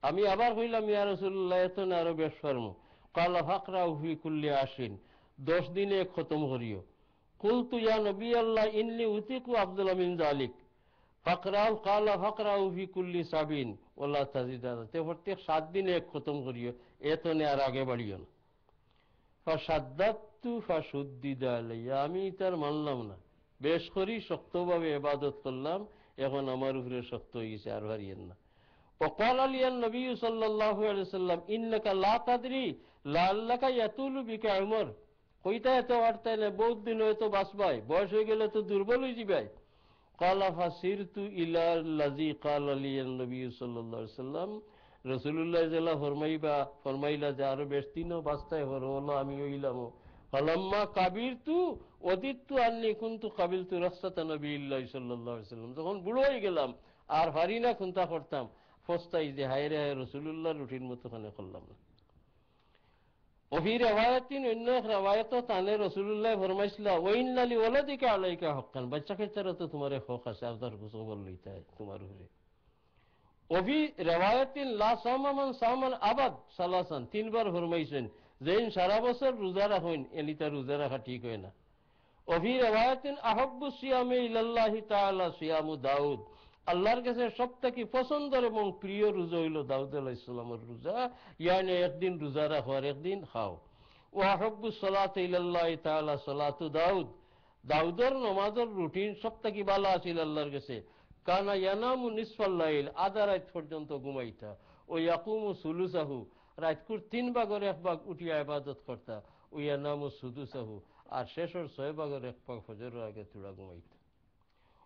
আমি আবার কইলাম ইয়া রাসূলুল্লাহ এত না আরো বেশ পারবো। কালা ফাকরাহু ফি কুল্লি 20, 10 দিনে খতম করিও। কুলতু ইয়া নবী আল্লাহ ইন্নী উতিকু আফদালা মিন যালিক ফাকরাউ, কালা ফাকরাহু ফি কুল্লি 70 ওয়ালা তাজিদা, তে প্রত্যেক 7 দিনে এক খতম করিও, এত নে আর আগে বাড়িও না। ফাসাদ্দাতু ফাসুদ্দিদা আলাইয়া, আমি তার মানলাম না, বেশ করি শক্তভাবে ইবাদত করলাম, এখন আমার উপরে শক্ত হয়ে গেছে, আর হারিয়েন না। وقال لي النبي صلى الله عليه وسلم انك لا تدري لعلك يطول بك عمر, কইতা এত বাড়তে না, বহুত দিন হয়তো বাঁচবাই, বয়স হয়ে গেলে তো দুর্বল হয়ে যাবে। قال فسرت الى الذي قال لي النبي صلى الله عليه وسلم, রাসূলুল্লাহ সাল্লাল্লাহু ফরমাইলা যে আরো বেশ দিনও বাঁচতে হলো, আমি হইলাম। ফালাম্মা কাবিরতু ওদিতু আন্নী কুনতু কাবিলতু রাখসাতা নবিয়্যিল্লাহি সাল্লাল্লাহু আলাইহি ওয়াসাল্লাম, যখন বুড়ো হয়ে গেলাম আর পারি না কোনটা করতাম, ফস্তাই যে হায় রে হায় রাসূলুল্লাহর রুটিন মতো খানে করলাম না। ওফি রিওয়ায়াতিন, অন্য এক রিওয়ায়াত তানে রাসূলুল্লাহ ফরমাইছিলা ওয়াইন্না লি ওয়ালাদিকা আলাইকা হাক্কান, বাচ্চা কাচ্চারা তো তোমার হক আছে, আদার খবর লইতে হয় তোমার উপরে। ওফি রিওয়ায়াতিন লা সামা মান সামান আবাদ সালাসান, 3 বার ফরমাইছেন যেন সারা বছর রোজা রাখেন এলিতা রোজা রাখা ঠিক হয় না। ওফি রিওয়ায়াতিন আহাব্বু সিয়ামি ইলাল্লাহি তাআলা সিয়ামু দাউদ, আল্লাহর কাছে সবথেকে পছন্দের এবং প্রিয় রোজা হইল দাউদ আলাইহিস সালামের রোজা, ইয়ানি একদিন রোজা রাখো আর একদিন খাও। ও আহাব্বু সালাতি ইলাল্লাহি তাআলা সালাতু দাউদ, দাউদের নামাজের রুটিন সবথেকে ভালো আছিল আল্লাহর কাছে। কানা ইয়ানামু নিসফাল লাইল, আধা রাত পর্যন্ত ঘুমাইতা। ও ইয়াকুমু সুলুসাহু, রাতকুর 3 ভাগের 1 ভাগ উঠিয়া ইবাদত করতা। ও ইয়ানামু সুদুসাহু, আর শেষের 6 ভাগের 1 ভাগ ফজরের আগে তুড়া ঘুমাইতা।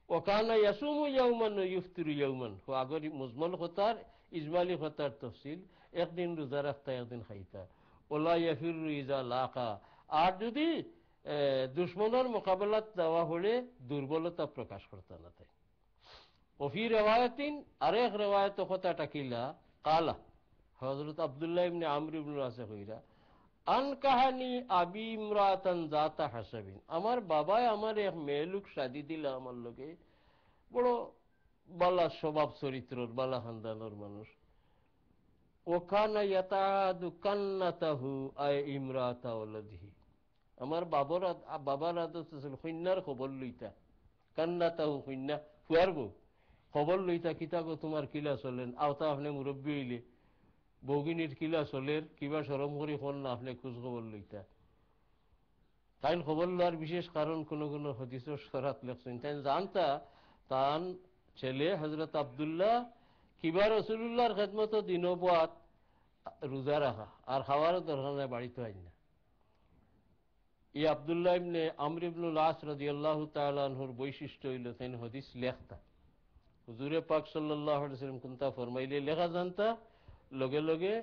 ও কানা ইয়াসুমু ইয়াওমান ওয়া ইফতিরু ইয়াওমান, ও আগর মুজমাল হতার ইজমালি হতার তফসিল, একদিন রোজা রাখতা একদিন খাইতা। ওলা ইয়াফিরু ইজা লাকা, আর যদি দুশ্মনের মোকাবেলাত যাওয়া হলে দুর্বলতা প্রকাশ করতা না তাই। ওফি রিওয়ায়াতিন, আরেক রিওয়ায়াত কথাটা কিলা কালা হযরত আব্দুল্লাহ ইবনে আমর ইবনে আস কইরা আন কাহানি আবি ইমরাতান যাতা হাসাবিন, আমার বাবাই আমার এক মেয়ে লোক শাদি দিলা আমার লগে, বড় বালা স্বভাব চরিত্রর, বালা খানদানোর মানুষ। ওখানা ইয়াতাদু কান্নাতাহু আয় ইমরাতা ওয়ালাদিহি। আমার বাবার আদত ছিল কন্যার খবর লইতা, কান্নাতাহু কন্যা ফুয়ার বউ খবর লইতা, কিতা গো তোমার কিলা চলেন, আওতা আপনি মুরব্বী হইলে বৌগিনীর কিলা চলের, কিবা সরম করি হল না, আপনি খোঁজ খবর লইতা। তাই খবর লওয়ার বিশেষ কারণ কোন কোন হদিসের সরাত লেখছেন। তাই জানতা তান ছেলে হজরত আব্দুল্লাহ কিবা রসুল্লাহর খেদমত দিনবাত রোজা রাখা আর খাওয়ারও দরকার নাই, বাড়িতে হয় না। এই আব্দুল্লাহ ইবনে আমর ইবনুল আস রাদিয়াল্লাহু তাআলা আনহুর বৈশিষ্ট্য হইল তাই হদিস লেখতা। হুজুরে পাক সাল্লাল্লাহু আলাইহি ওয়াসাল্লাম কোনটা ফরমাইলে লেখা জানতা, লগে লগে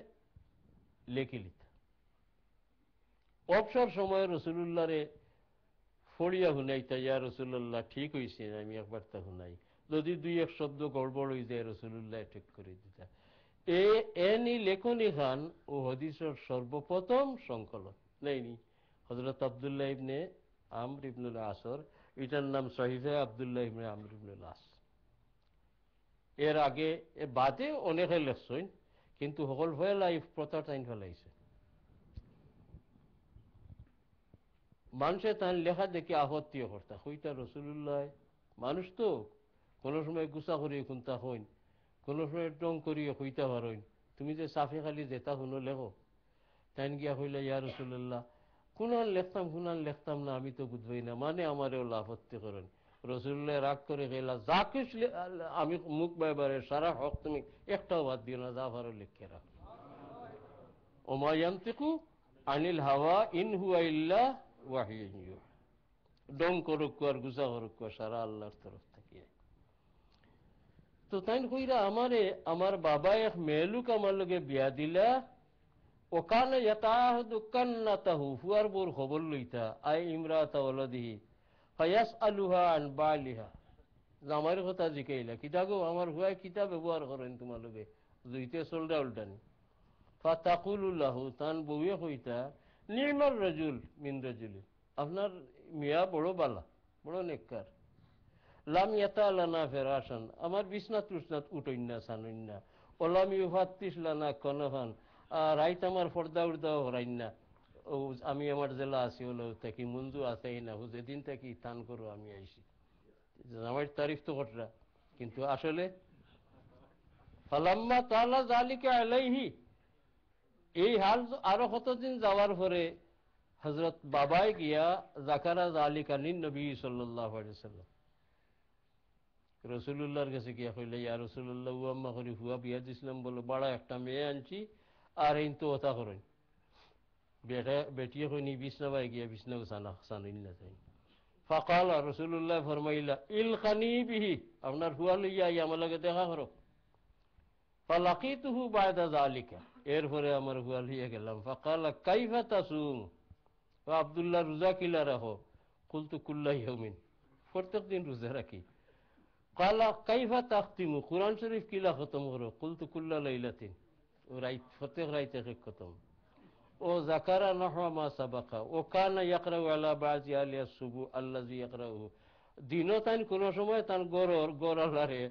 লেখি লিতা। অবসর সময় রসুল্লাহরে ফড়িয়া শুনাইতা, ইয়া রসুল্লাহ ঠিক হয়েছে, আমি একবার তা শুনাই। যদি দুই এক শব্দ গড়বড় হয়ে যায় রসুল্লাহ ঠিক করে দিতা। এনি লেখনি খান ও হদিসের সর্বপ্রথম সংকলন নেইনি হজরত আব্দুল্লাহ ইবনে আমর ইবনুল আসর, এটার নাম সহিফে আব্দুল্লাহ ইবনে আমর ইবনুল আস। এর আগে বাদে অনেকে লেখছেন, কিন্তু সকল ফেলাই প্রথা টাইম ফেলাইছে। মানুষে তার লেখা দেখে আপত্তিও করতা, হইতা রসুল্লাহ মানুষ তো কোনো সময় গুছা করিয়ে খুনতা হইন, কোনো সময় টং করিয়ে হইতা পারইন, তুমি যে সাফে খালি যেতা শুনো লেখো। তাই গিয়া হইলে ইয়া রসুল্লাহ কোনান লেখতাম না, আমি তো বুঝবই না, মানে আমারও আপত্তি করেন। রসুল্লাহ রাগ করে গেলা, যা কিছু আমি মুখ বাইবারে সারা হক তুমি একটাও বাদ দিও না, যা পারো লিখে রাখ। ওমা ইয়ান্তিকু আনিল হাওয়া ইন হুয়া ইল্লা ওয়াহিয়ুন ইউহা। ডং করুক আর গুছা করুক সারা আল্লাহর তরফ থেকে। তো তাই কইরা আমারে আমার বাবা এক মেয়েলুক আমার লগে বিয়া দিলা, ওখানে ইয়াতাহাদু কান্নাতাহু ফুয়ার বোর খবর লইতা আই ইমরাতা ওয়ালাদিহি ফায়াসআলুহা আন বালিহা। আমার কথা জিকাইলা, কিতা গো আমার হুয়ায় কিতা ব্যবহার করেন তোমার লগে, জুইতে চলরা উল্টানি। ফাতাকুলু লাহু, তান বউয়ে কইতা নিমার রাজুল মিন রাজুলি, আপনার মিয়া বড় বালা, বড় নেককার। লাম ইয়াতালানা ফিরাশান, আমার বিছনা তুছনাত উঠইন না সানুন না। ওলাম ইউফাত্তিস লানা কনফান, রাইত আমার পর্দা উর্দাও হরাইন না। ও আমি আমার জেলা আছি হলো থাকি মঞ্জু আছে না, যেদিন থাকি তান করো আমি আইসি। আমার তারিফ তো ঘটরা, কিন্তু আসলে ফালাম্মা তাআলা যালিকা আলাইহি, এই হাল আরো কতদিন যাওয়ার পরে হযরত বাবাই গিয়া যাকারা যালিকা লিন নবী সাল্লাল্লাহু আলাইহি ওয়াসাল্লাম, রসুল্লাহর কাছে গিয়া কইলে ইয়া রসুল্লাহ ও আম্মা করি হুয়া বিয়া দিছিলাম, বলো বাড়া একটা মেয়ে আনছি আর এই তো ওতা করেন। বেটিয়ে কইনি বিছনা বাই গিয়া বিছনাও সানিন না চাই। ফাকাল রসুল্লাহ ফরমাইলা ইলখানি বিহি, আপনার হুয়া লইয়া আমার লগে দেখা করো। ফালাকিতুহু বায়দা যালিকা, এরপরে আমার হুয়া লইয়া গেলাম। ফাকালা কাইফা তাসুম, আব্দুল্লাহ রোজা কিলা রাখো? কুলতু কুল্লা ইয়াউমিন, প্রত্যেক দিন রোজা রাখি। কালা কাইফা তাখতিমু, কুরআন শরীফ কিলা খতম করো? কুলতু কুল্লা লাইলাতিন, রাইত প্রত্যেক রাইতে খতম। ও যাকারা নাহওয়া মা সাবাকা, ও কানা ইয়াকরাউ আলা বাযি আলিয়া সুবু আল্লাযী ইয়াকরাউহু। দিনও তাই কোন সময় তার গড়ালারে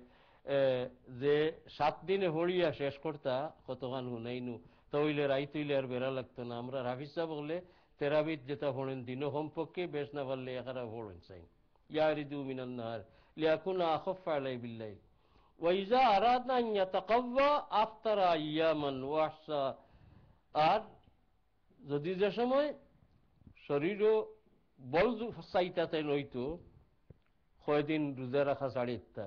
যে 7 দিনে হড়িয়া শেষ করতা কতখান হুনাইনু, তইলে রাইতইলে আর বেড়া লাগতো না। আমরা হাফিজ সাহেব বলে তেরাবিদ যেটা পড়েন দিনও কমপক্ষে বেশ না পারলে একারা পড়েন চাই। ইয়ারিদু মিনান নাহার লিয়াকুনা আখাফা আলাই বিল্লাইল ওয়া ইযা আরাদনা আন ইয়াতাকাওয়া আফতারা আইয়ামান ওয়া আহসা। আর যদি যে সময় শরীরও বল চাইতাতে নইতো, কয়দিন রোজা রাখা ছাড়িতা,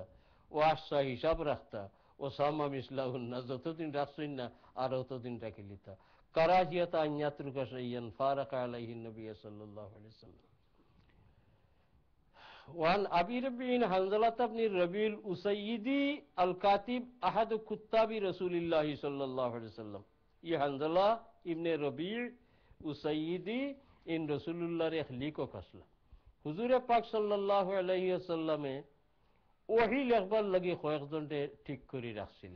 ও আশা হিসাব রাখতা, ও সামা মিসলাহুন না, যতদিন রাখছই না আর অতদিন রাখি লিতা। কারাহিয়াতা আন ইয়াতরুকা শাইয়ান ফারাকা আলাইহি নবী সাল্লাল্লাহু আলাইহি ওয়াসাল্লাম। ওয়ান আবি রবিন হানজালাত ইবনে রবিল উসাইয়িদি আল কাতিব আহাদু কুত্তাবি রাসূলিল্লাহ সাল্লাল্লাহু আলাইহি ওয়াসাল্লাম। এই হানজালা ইবনে রবিল উসাইয়িদি ইন রাসূলুল্লাহর এক লিখক আসলা। হুজুরে পাক সাল্লাল্লাহু আলাইহি ওয়াসাল্লামে ওহী লেখবার লাগি কয়েকজনকে ঠিক করে রাখছিল।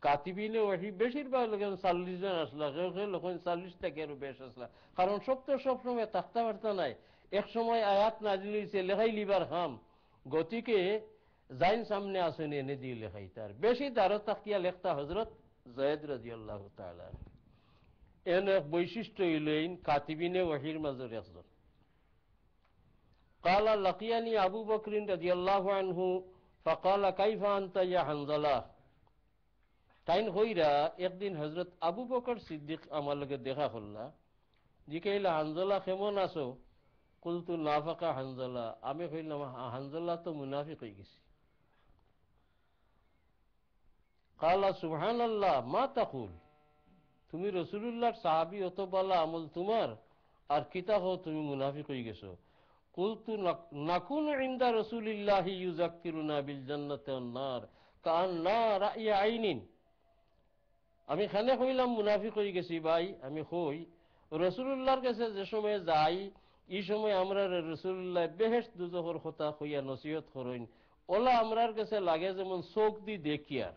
কাতিবিনে ওহী বেশিরভাগ লোক 40 জন আসলা, কেউ লোক 40 থেকে আরো বেশ আসলা। কারণ সব সময় থাকতে পারত নাই। এক সময় আয়াত নাজিল হয়েছে লেখাই লিবার হাম, গতিকে যাইন সামনে আসেন এনে দিয়ে লেখাইতার বেশি দারো তাকিয়া লেখতা হজরত জয়েদ রাদিয়াল্লাহু তাআলা এন এক বৈশিষ্ট্য হইলেন কাতিবিনে ওয়াহির মাজর একজন قال لقيني أبو بكر رضي الله عنه فقال كيف أنت يا حنظلة তাইন হইরা একদিন হযরত আবু বকর সিদ্দিক আমার লগে দেখা করলা জিকাইলা হানজালা কেমন আছো কুলতু নাফাকা হানজালা আমি কইলাম হানজালা তো মুনাফিক হয়ে গেছে قال سبحان الله ما تقول তুমি রাসূলুল্লাহর সাহাবী অত বলা আমল তোমার আর কিতা হও তুমি মুনাফিক হয়ে গেছো কুলতু নাকুনু ইনদা রাসূলিল্লাহি ইউযাক্কিরুনা বিল জান্নাতি ওয়ান নার কান্না রাই আইনিন আমি খানে কইলাম মুনাফিক হয়ে গেছি ভাই আমি কই রাসূলুল্লাহর কাছে যে সময় যাই এই সময় আমরা রাসূলুল্লাহ বেহেশত দুজখের কথা কইয়া নসিহত করেন ওলা আমরার কাছে লাগে যেমন চোখ দি দেখিয়ার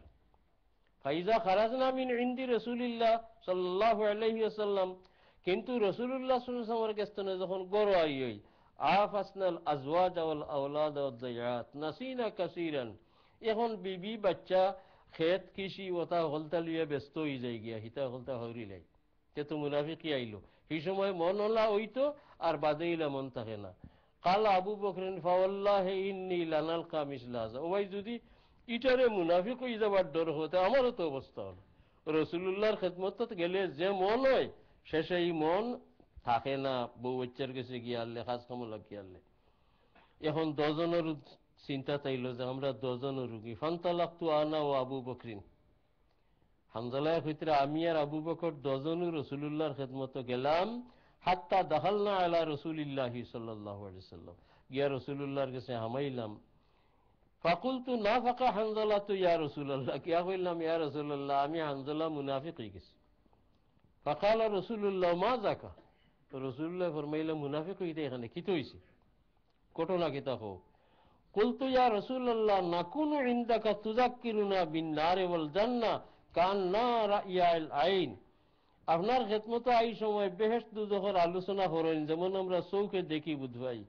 ফাইজা খারাজনা মিন ইনদি রাসূলিল্লাহ সাল্লাল্লাহু আলাইহি ওয়াসাল্লাম কিন্তু রাসূলুল্লাহ সাল্লাল্লাহু আলাইহি ওয়াসাল্লামের কাছে যখন গড় আইই আফাসনাল আজওয়াজ ওয়াল আওলাদ ওয়াদ যায়াত নাসিনা কাসীরান এখন বিবি বাচ্চা খেত কৃষি ওটা হলতা লিয়ে ব্যস্ত হয়ে যায় গিয়া হিতা হলতা হরি লাই তে তো মুনাফিকি আইলো এই সময় মন হলা হইতো আর বাদেইলা মন থাকে না কাল আবু বকরিন ফাওয়াল্লাহি ইন্নী লানাল কামিসলাজা ও ভাই যদি ইটারে মুনাফিক হয়ে যাবার ডর হতে আমারও তো অবস্থা হলো রাসূলুল্লাহর খেদমত গেলে যে মন হয় শেষে এই মন থাকে না বউ বাচ্চার কাছে গিয়ে আনলে খাস কামলা গিয়ে আনলে এখন 10 জনের চিন্তা চাইল যে আমরা 10 জন রোগী ফান্তালাক্তু আনা ও আবু বকরিন হানজালার ভিতরে আমি আর আবু বকর 10 জন রাসূলুল্লাহর খেদমত গেলাম হাত্তা দাখালনা আলা রাসূলিল্লাহি সাল্লাল্লাহু আলাইহি সাল্লাম গিয়া রাসূলুল্লাহর কাছে হামাইলাম ফাকুলতু নাফাকা হানজালা তু ইয়া রাসূলুল্লাহ কিয়া কইলাম ইয়া রাসূলুল্লাহ আমি হানজালা মুনাফিক হয়ে গেছি ফাকালা রাসূলুল্লাহ মা যাকা তো রাসূলুল্লাহ ফরমাইলেন মুনাফিক হইতে এখানে কি হইছে ঘটনা কি তা কও কুলতু ইয়া রাসূলুল্লাহ নাকুনু ইনদাকা তুযাক্কিরুনা বিন নার ওয়াল জান্নাহ কান্না রাইয়াল আইন আপনার খেদমতে এই সময় বেহেশত দুজখের আলোচনা করেন যেমন আমরা চৌকে দেখি বুঝবাই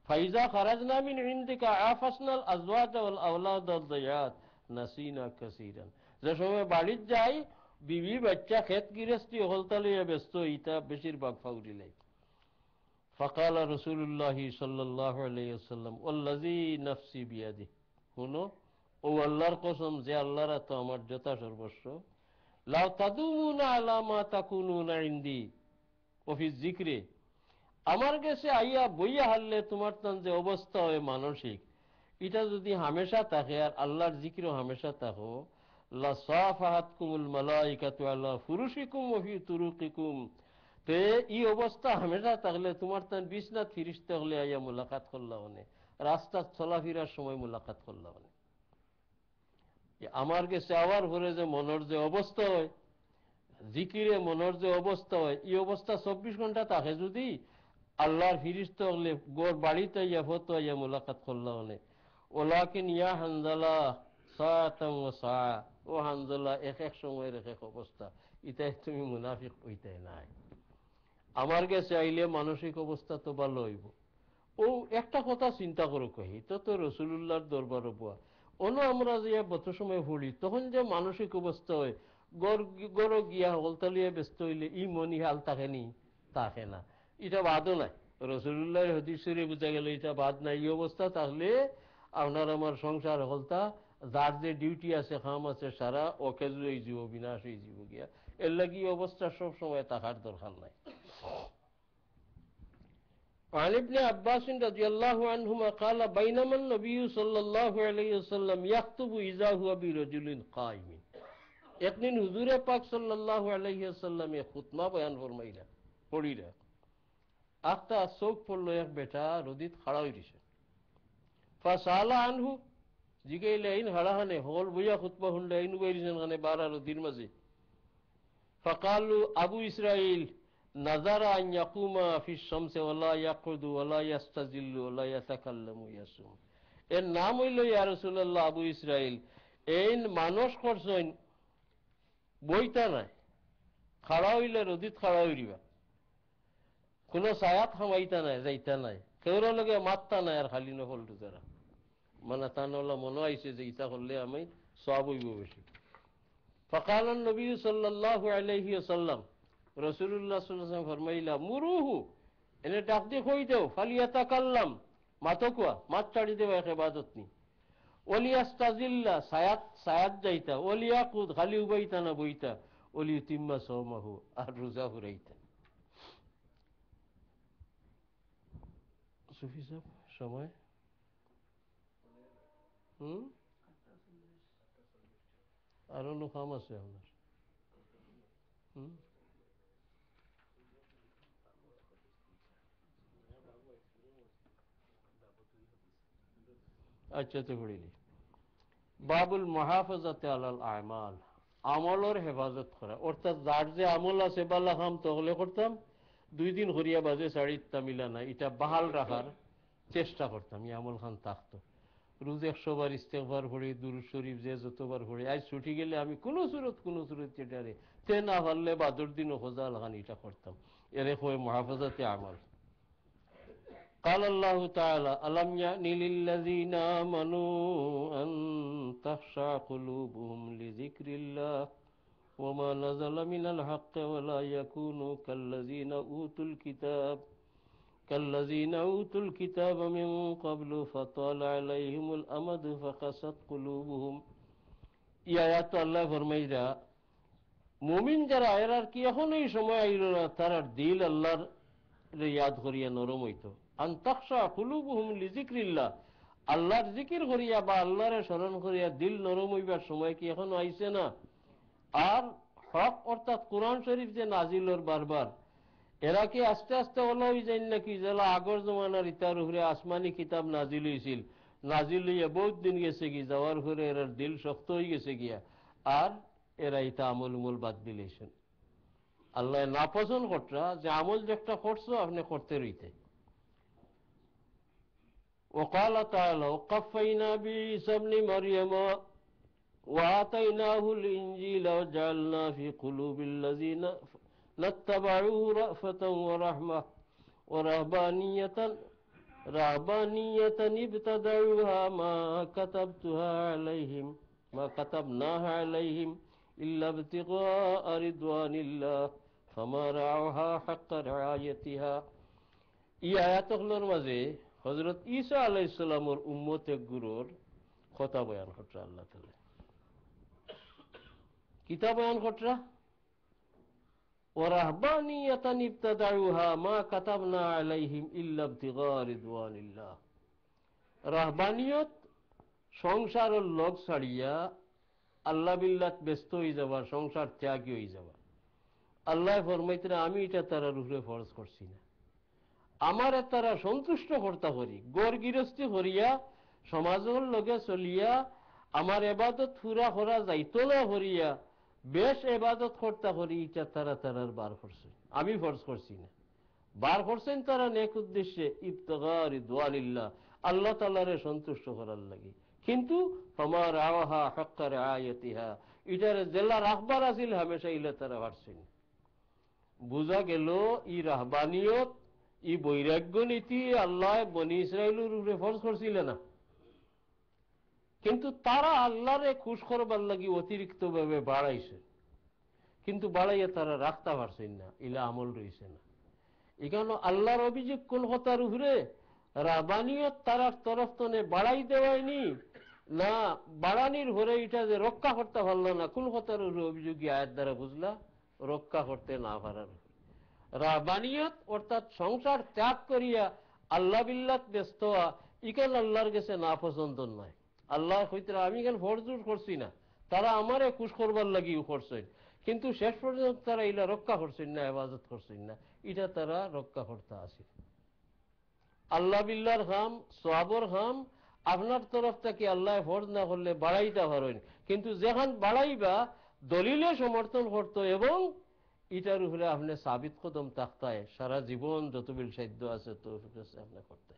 ফাইজা খারাজনা মিন ইনদিকা আফাসনাল আজওয়াজ ওয়াল আওলাদ ওয়াদ যায়াত নাসিনা কাসীরান যে সময় বাড়িত যাই বিবি বাচ্চা খেত গৃহস্থী হলতা লইয়া ব্যস্ত ইতা বেশিরভাগ ফাউরিলাই فقال رسول الله صلى الله عليه وسلم والذي نفسي بيده শুনো ও আল্লাহর কসম যে আল্লাহর তো আমার যথা সর্বস্ব লা তাদুমুনা আলা মা তাকুনুনা ইনদি ওয়া ফি যিকরি আমার কাছে আইয়া বইয়া হারলে তোমার তান যে অবস্থা হয় মানসিক এটা যদি হামেশা থাকে আর আল্লাহর জিকিরও হামেশা থাকো লা সাফাহাতকুমুল মালাইকাতু আলা ফুরুশিকুম ওয়া ফি তুরুকিকুম তে এই অবস্থা হামেশা থাকলে তোমার তান বিছনাত ফিরিস্তা হলে আইয়া মুলাকাত করলা মানে রাস্তা চলাফেরার সময় মুলাকাত করলা মানে আমার কাছে আওয়ার পরে যে মনের যে অবস্থা হয় জিকিরে মনের যে অবস্থা হয় এই অবস্থা 24 ঘন্টা থাকে যদি আল্লাহর ফিরিস্তা হলে গোর বাড়িতে ইয়া ফতো ইয়া মুলাকাত করলা মানে ওলাকিন ইয়া হানজালা সাআতাম ওয়া সাআ ও হানজালা এক এক সময়ের এক এক অবস্থা এটাই তুমি মুনাফিক হইতে নাই আমার কাছে আইলে মানসিক অবস্থা তো ভালো হইব ও একটা কথা চিন্তা করো কহি তো রাসূলুল্লাহর দরবারে বুয়া অন্য আমরা যে বত সময় পড়ি তখন যে মানসিক অবস্থা হয় গড় গিয়া হলতালিয়া ব্যস্ত হইলে ই মনি হাল থাকেনি থাকে না এটা বাদও নাই রাসূলুল্লাহর হাদিস শরীফে বুঝা গেল এটা বাদ নাই এই অবস্থা তাহলে আপনার আমার সংসার হলতা যার যে ডিউটি আছে কাম আছে সারা ওকে হয়ে যাব বিনাশ হয়ে যাব গিয়া এর লাগি অবস্থা সব সময় থাকার দরকার নাই عن ابن عباس رضي الله عنهما قال بينما النبي صلى الله عليه وسلم يخطب إذا هو برجل قائم একদিন হুজুরে পাক সাল্লাল্লাহু আলাইহি ওয়াসাল্লাম খুতবা বয়ান ফরমাইলা পড়িলা আখতা চোখ পড়লো এক বেটা রদিত খাড়া হইছে ফাসালা আনহু জিগাইলে ইন হাড়াহানে হল বইয়া খুতবা শুনলে ইন বইরিছেন কানে বারা রদির মাঝে ফাকালু আবু ইসরাইল নাজারা আন ইয়াকুমা ফি শামসি ওয়ালা ইয়াকুদু ওয়ালা ইয়াস্তাজিল্লু ওয়ালা ইয়াতাকাল্লামু ইয়াসুম এর নাম হইল ইয়া রাসূলুল্লাহ আবু ইসরাইল এই মানুষ করছেন বইতা নাই খাড়া হইলে রদিত খাড়া হইরিবা কোনো ছায়াত হামাইতা নাই যাইতা নাই কেউর লগে মাত্তা নাই আর খালি নহল দুজারা মানে তানলা মনে আইছে যে ইটা করলে আমি সওয়াব হইব বেশি। فقال النبي صلى الله عليه وسلم রাসূলুল্লাহ সাল্লাল্লাহু আলাইহি ওয়াসাল্লাম ফরমাইলা মুরুহু এনে ডাক দিয়ে কই দেও ফালিয়াতাকাল্লাম মাতকুয়া মাত ছাড়ি দেও এক ইবাদত নি ওলিয়াস্তাজিল্লা সায়াত যাইতা ওলিয়াকুদ খালি উবাইতা না বইতা ওলিউতিম্মা সাওমাহু আর রোজা ফুরাইতা। সুফি সাহেব সময় আরো কাম আছে আপনার? আচ্ছা তো পড়িলি বাবুল মুহাফাজাতে আলাল আমাল, আমলের হেফাজত করা, অর্থাৎ যার যে আমল আছে বালা কাম তগলে করতাম 2 দিন হরিয়া বাজে শাড়িটা মিলা না এটা বাহাল রাখার চেষ্টা করতাম, এই আমল খান থাকতো। রোজ 100 বার ইস্তেগফার পড়ি, দুরূদ শরীফ যে যতবার পড়ি, আজ ছুটি গেলে আমি কোনো সুরত এটারে তে না পারলে বাদর দিন খোঁজা লাগান এটা করতাম, এরে কয় মুহাফাজাতে আমল। قال الله تعالى ألم يأن للذين آمنوا أن تخشع قلوبهم لذكر الله وما نزل من الحق ولا يكونوا كالذين أوتوا الكتاب من قبل فطال عليهم الأمد فقست قلوبهم। এই আয়াত আল্লাহ ফরমাইরা মুমিন যারা এরার কি এখনই সময় আইল না তারার দিল আল্লাহর ইয়াদ করিয়া নরম হইতো। আনতাখশা কুলুবুহুম লিযিকরিল্লাহ, আল্লাহর জিকির করিয়া বা আল্লাহরে স্মরণ করিয়া দিল নরম হইবার সময় কি এখনো আইছে না? আর হক অর্থাৎ কোরআন শরীফ যে নাজিলর বারবার, এরা কি আস্তে আস্তে ওলা হয়ে যায় নাকি যেলা আগর জমানার ইতার উপরে আসমানি কিতাব নাজিল হয়েছিল, নাজিল হইয়া বহুত দিন গেছে কি যাওয়ার পরে এরার দিল শক্ত হয়ে গেছে গিয়া আর এরা ইতা আমল উমল বাদ দিলেছেন। আল্লাহ নাপসন্দ করটা যে আমল যে একটা করছো আপনি করতে রইতে। وقال تعالى وقفينا بعيسى ابن مريم وآتيناه الإنجيل وجعلنا في قلوب الذين اتبعوه رأفة ورحمة ورهبانية ابتدعوها ما كتبناها عليهم إلا ابتغاء رضوان الله فما رعوها حق رعايتها। এই আয়াতগুলোর মাঝে হযরত ঈসা আলাইহিস সালামের উম্মত এক গুরুর কথা বয়ান করছে আল্লাহ তাআলা। কিতাব বয়ান করছে ওয়ারাহবানিয়াতান ইবতাদাউহা মা কাতাবনা আলাইহিম ইল্লা ইবতিগা রিদওয়ানিল্লাহ। রাহবানিয়ত সংসারের লোক ছাড়িয়া আল্লাহ বিল্লাত ব্যস্ত হয়ে যাবার, সংসার ত্যাগী হয়ে যাবা। আল্লাহ ফরমাইতে আমি এটা তারা রূপে ফরজ করছি না, আমারে তারা সন্তুষ্ট কর্তা করি, গড় গৃহস্থী করিয়া সমাজের লগে চলিয়া আমার এবাদত পুরা করা যাইতো না করিয়া বেশ এবাদত কর্তা করি, এটা তারার বার করছে, আমি ফরজ করছি না। বার করছেন তারা নেক উদ্দেশ্যে ইবতিগা রিদওয়ানিল্লাহ, আল্লাহ তাআলারে সন্তুষ্ট করার লাগি। কিন্তু আমার আওয়াহা হক্কা রিআয়াতিহা, এটারে জেলা রাখবার আছিল হামেশা ইলা তারা পারছেন। বুঝা গেল ই রাহবানিয়ত ই বৈরাগ্য নীতি আল্লাহ বনি ইসরাইলের উপরে ফরজ করছিল না, কিন্তু তারা আল্লাহরে খুশ করবার লাগি অতিরিক্ত ভাবে বাড়াইছে, কিন্তু বাড়াইয়া তারা রাখতে পারছেন না, ইলা আমল রয়েছে না। এখানে আল্লাহর অভিযোগ কোন কথার উপরে? রাহবানিয়ত তারার তরফ তনে বাড়াই দেওয়ায়নি না, বাড়ানির ভরে এটা যে রক্ষা করতে পারলো না, কোন কথার অভিযোগী আয়াত দ্বারা বুঝলা? রক্ষা করতে না পারার। রাহবানিয়ত অর্থাৎ সংসার ত্যাগ করিয়া আল্লাহ বিল্লাত ব্যস্ত হওয়া, ইকেন আল্লাহর কাছে না পছন্দ নয়। আল্লাহ হইতে আমি কেন ফরজুর করছি না, তারা আমারে খুশ করবার লাগিও করছেন, কিন্তু শেষ পর্যন্ত তারা ইলা রক্ষা করছেন না, ইবাদত করছেন না, এটা তারা রক্ষা করতে আসে। আল্লাহ বিল্লাহর খাম সওয়াবর খাম আপনার তরফ থেকে আল্লাহ ফরজ না করলে বাড়াইতে পারেন, কিন্তু যেখান বাড়াইবা দলিলে সমর্থন করতো এবং এটার উপরে আপনি সাবিত কদম তাকতায় সারা জীবন যতবিল সাধ্য আছে তো আপনি করতে।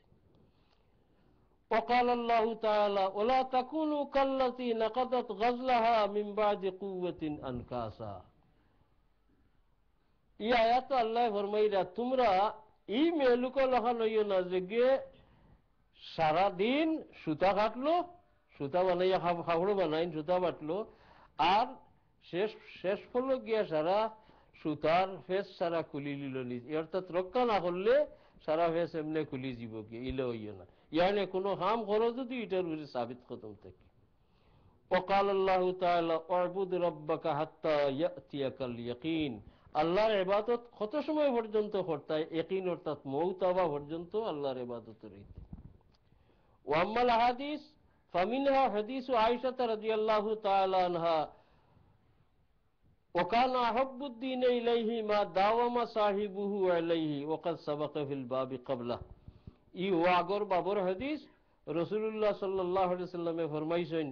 وقال الله تعالى ولا تكونوا كالتي نقضت غزلها من بعد قوة أنكاسا। এই আয়াতে আল্লাহ ফরমাইরা তোমরা এই মেলুক লখা লইও না যে সারাদিন সুতা কাটলো, সুতা বানাইয়া খাবড়ো বানাইন, সুতা বাটলো, আর শেষ শেষ হলো গিয়া সারা সুতার ফেস সারা খুলি লিল নিজ, অর্থাৎ রক্ষা না করলে সারা ফেস এমনি খুলি যাব গিয়ে, ইলে হইও না। ইয়ানে কোনো হাম করো যদি এটার উপরে সাবিত খতম থেকে। وقال الله تعالى اعبد ربك حتى يأتيك اليقين, আল্লাহর ইবাদত কত সময় পর্যন্ত করতে হয়? ইয়াকিন অর্থাৎ মউত হওয়া পর্যন্ত আল্লাহর ইবাদত রইতে। ওয়াম্মাল আহাদিস ফামিনহা হাদিসু আয়েশা রাদিয়াল্লাহু তাআলা আনহা وكان أحب الدين إليه ما داوم صاحبه عليه وقد سبق في الباب قبله। ই ওয়াগর বাবর হাদিস, রাসূলুল্লাহ সাল্লাল্লাহু আলাইহি সাল্লামে ফরমাইছেন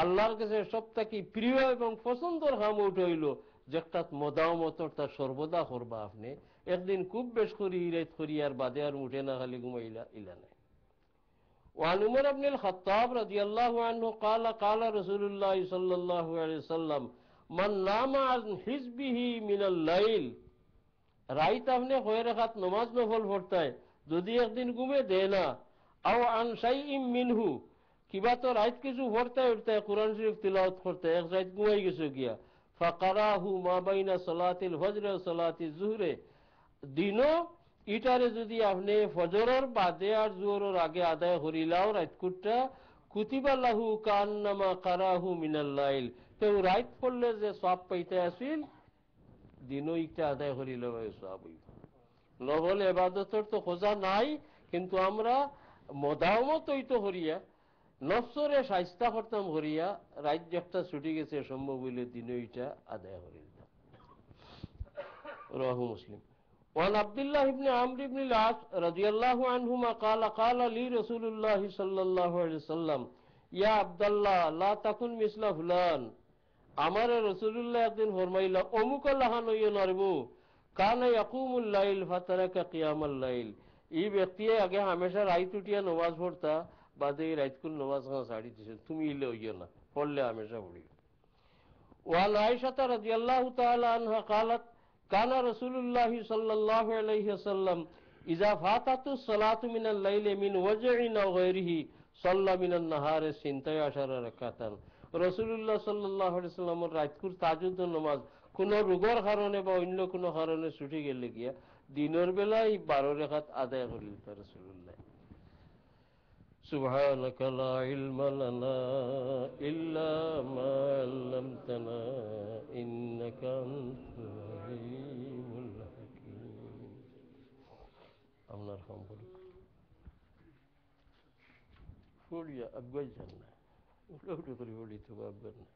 আল্লাহর কাছে সবথেকে প্রিয় এবং পছন্দের কাম ওটা হইল যেটা মদাওমত অর্থাৎ সর্বদা করবা আপনি। একদিন খুব বেশ করি রাত করি আর বাদে আর উঠে না, খালি ঘুমাইলা ইলা নাই। وعن عمر بن الخطاب رضي الله عنه قال قال رسول الله صلى الله عليه وسلم من نام عن حزبه من الليل, রাইত আপনি কয় রাকাত নামাজ নফল পড়তায়, যদি একদিন ঘুমে দেয় না, আও আন শাইইম মিনহু, কিবা তো রাইত কিছু পড়তায় উঠতায় কোরআন শরীফ তিলাওয়াত করতে, এক রাইত ঘুমাই গেছে গিয়া, ফাকারাহু মা বাইনা সালাতিল ফজর ওয়া সালাতিজ যুহরে, দিনও ইটারে যদি আপনি ফজরের বাদে আর জোহরের আগে আদায় করিলাও রাইত কুটটা, কুতিবা লাহু কান্নামা কারাহু মিনাল লাইল, তো রাইত পড়লে যে সওয়াব পাইতে আসিল দিনও একটা আদায় করিল সওয়াব হইব। নফল ইবাদতের তো খোঁজা নাই, কিন্তু আমরা মদাওমত হইতো করিয়া নফসরে শাইস্তা করতাম করিয়া রাইত একটা ছুটি গেছে সম্ভব হইলে দিনও এটা আদায় করিল। রাহু মুসলিম। وعن عبد الله بن عمرو بن العاص رضي الله عنهما قال قال لي رسول الله صلى الله عليه وسلم يا عبد الله لا تكن مثل فلان, আমার রাসূলুল্লাহ একদিন ফরমাইলা অমুক লাহান হইয়া নরবো, কানা ইয়াকুমুল লাইল ফাতারাকা কিয়ামাল লাইল, এই ব্যক্তি আগে হামেশা রাইত উঠিয়া নামাজ পড়তা, বাদে রাইত কোন নামাজ ছাড়ি দিছে, তুমি ইলে হইয়া না, পড়লে হামেশা পড়ি। وعن عائشة رضي الله تعالى عنها قالت كان رسول الله صلى الله عليه وسلم إذا فاتت الصلاة من الليل من وجع أو غيره صلى من النهار 12 ركعة। রাসূলুল্লাহ সাল্লাল্লাহু আলাইহি ওয়াসাল্লামের রাতকুর তাহাজ্জুদের নামাজ কোন রোগের কারণে বা অন্য কোন কারণে ছুটি গেলে গিয়া দিনের বেলায় 12 রাকাত আদায় করিল রাসূলুল্লাহ। سبحانك لا علم لنا إلا ما علمتنا إنك أنت العليم الحكيم। আপনার হাম বলুক ফুলিয়া আব্বাই জান না, উঠে উঠে করে বলি তো আব্বার না।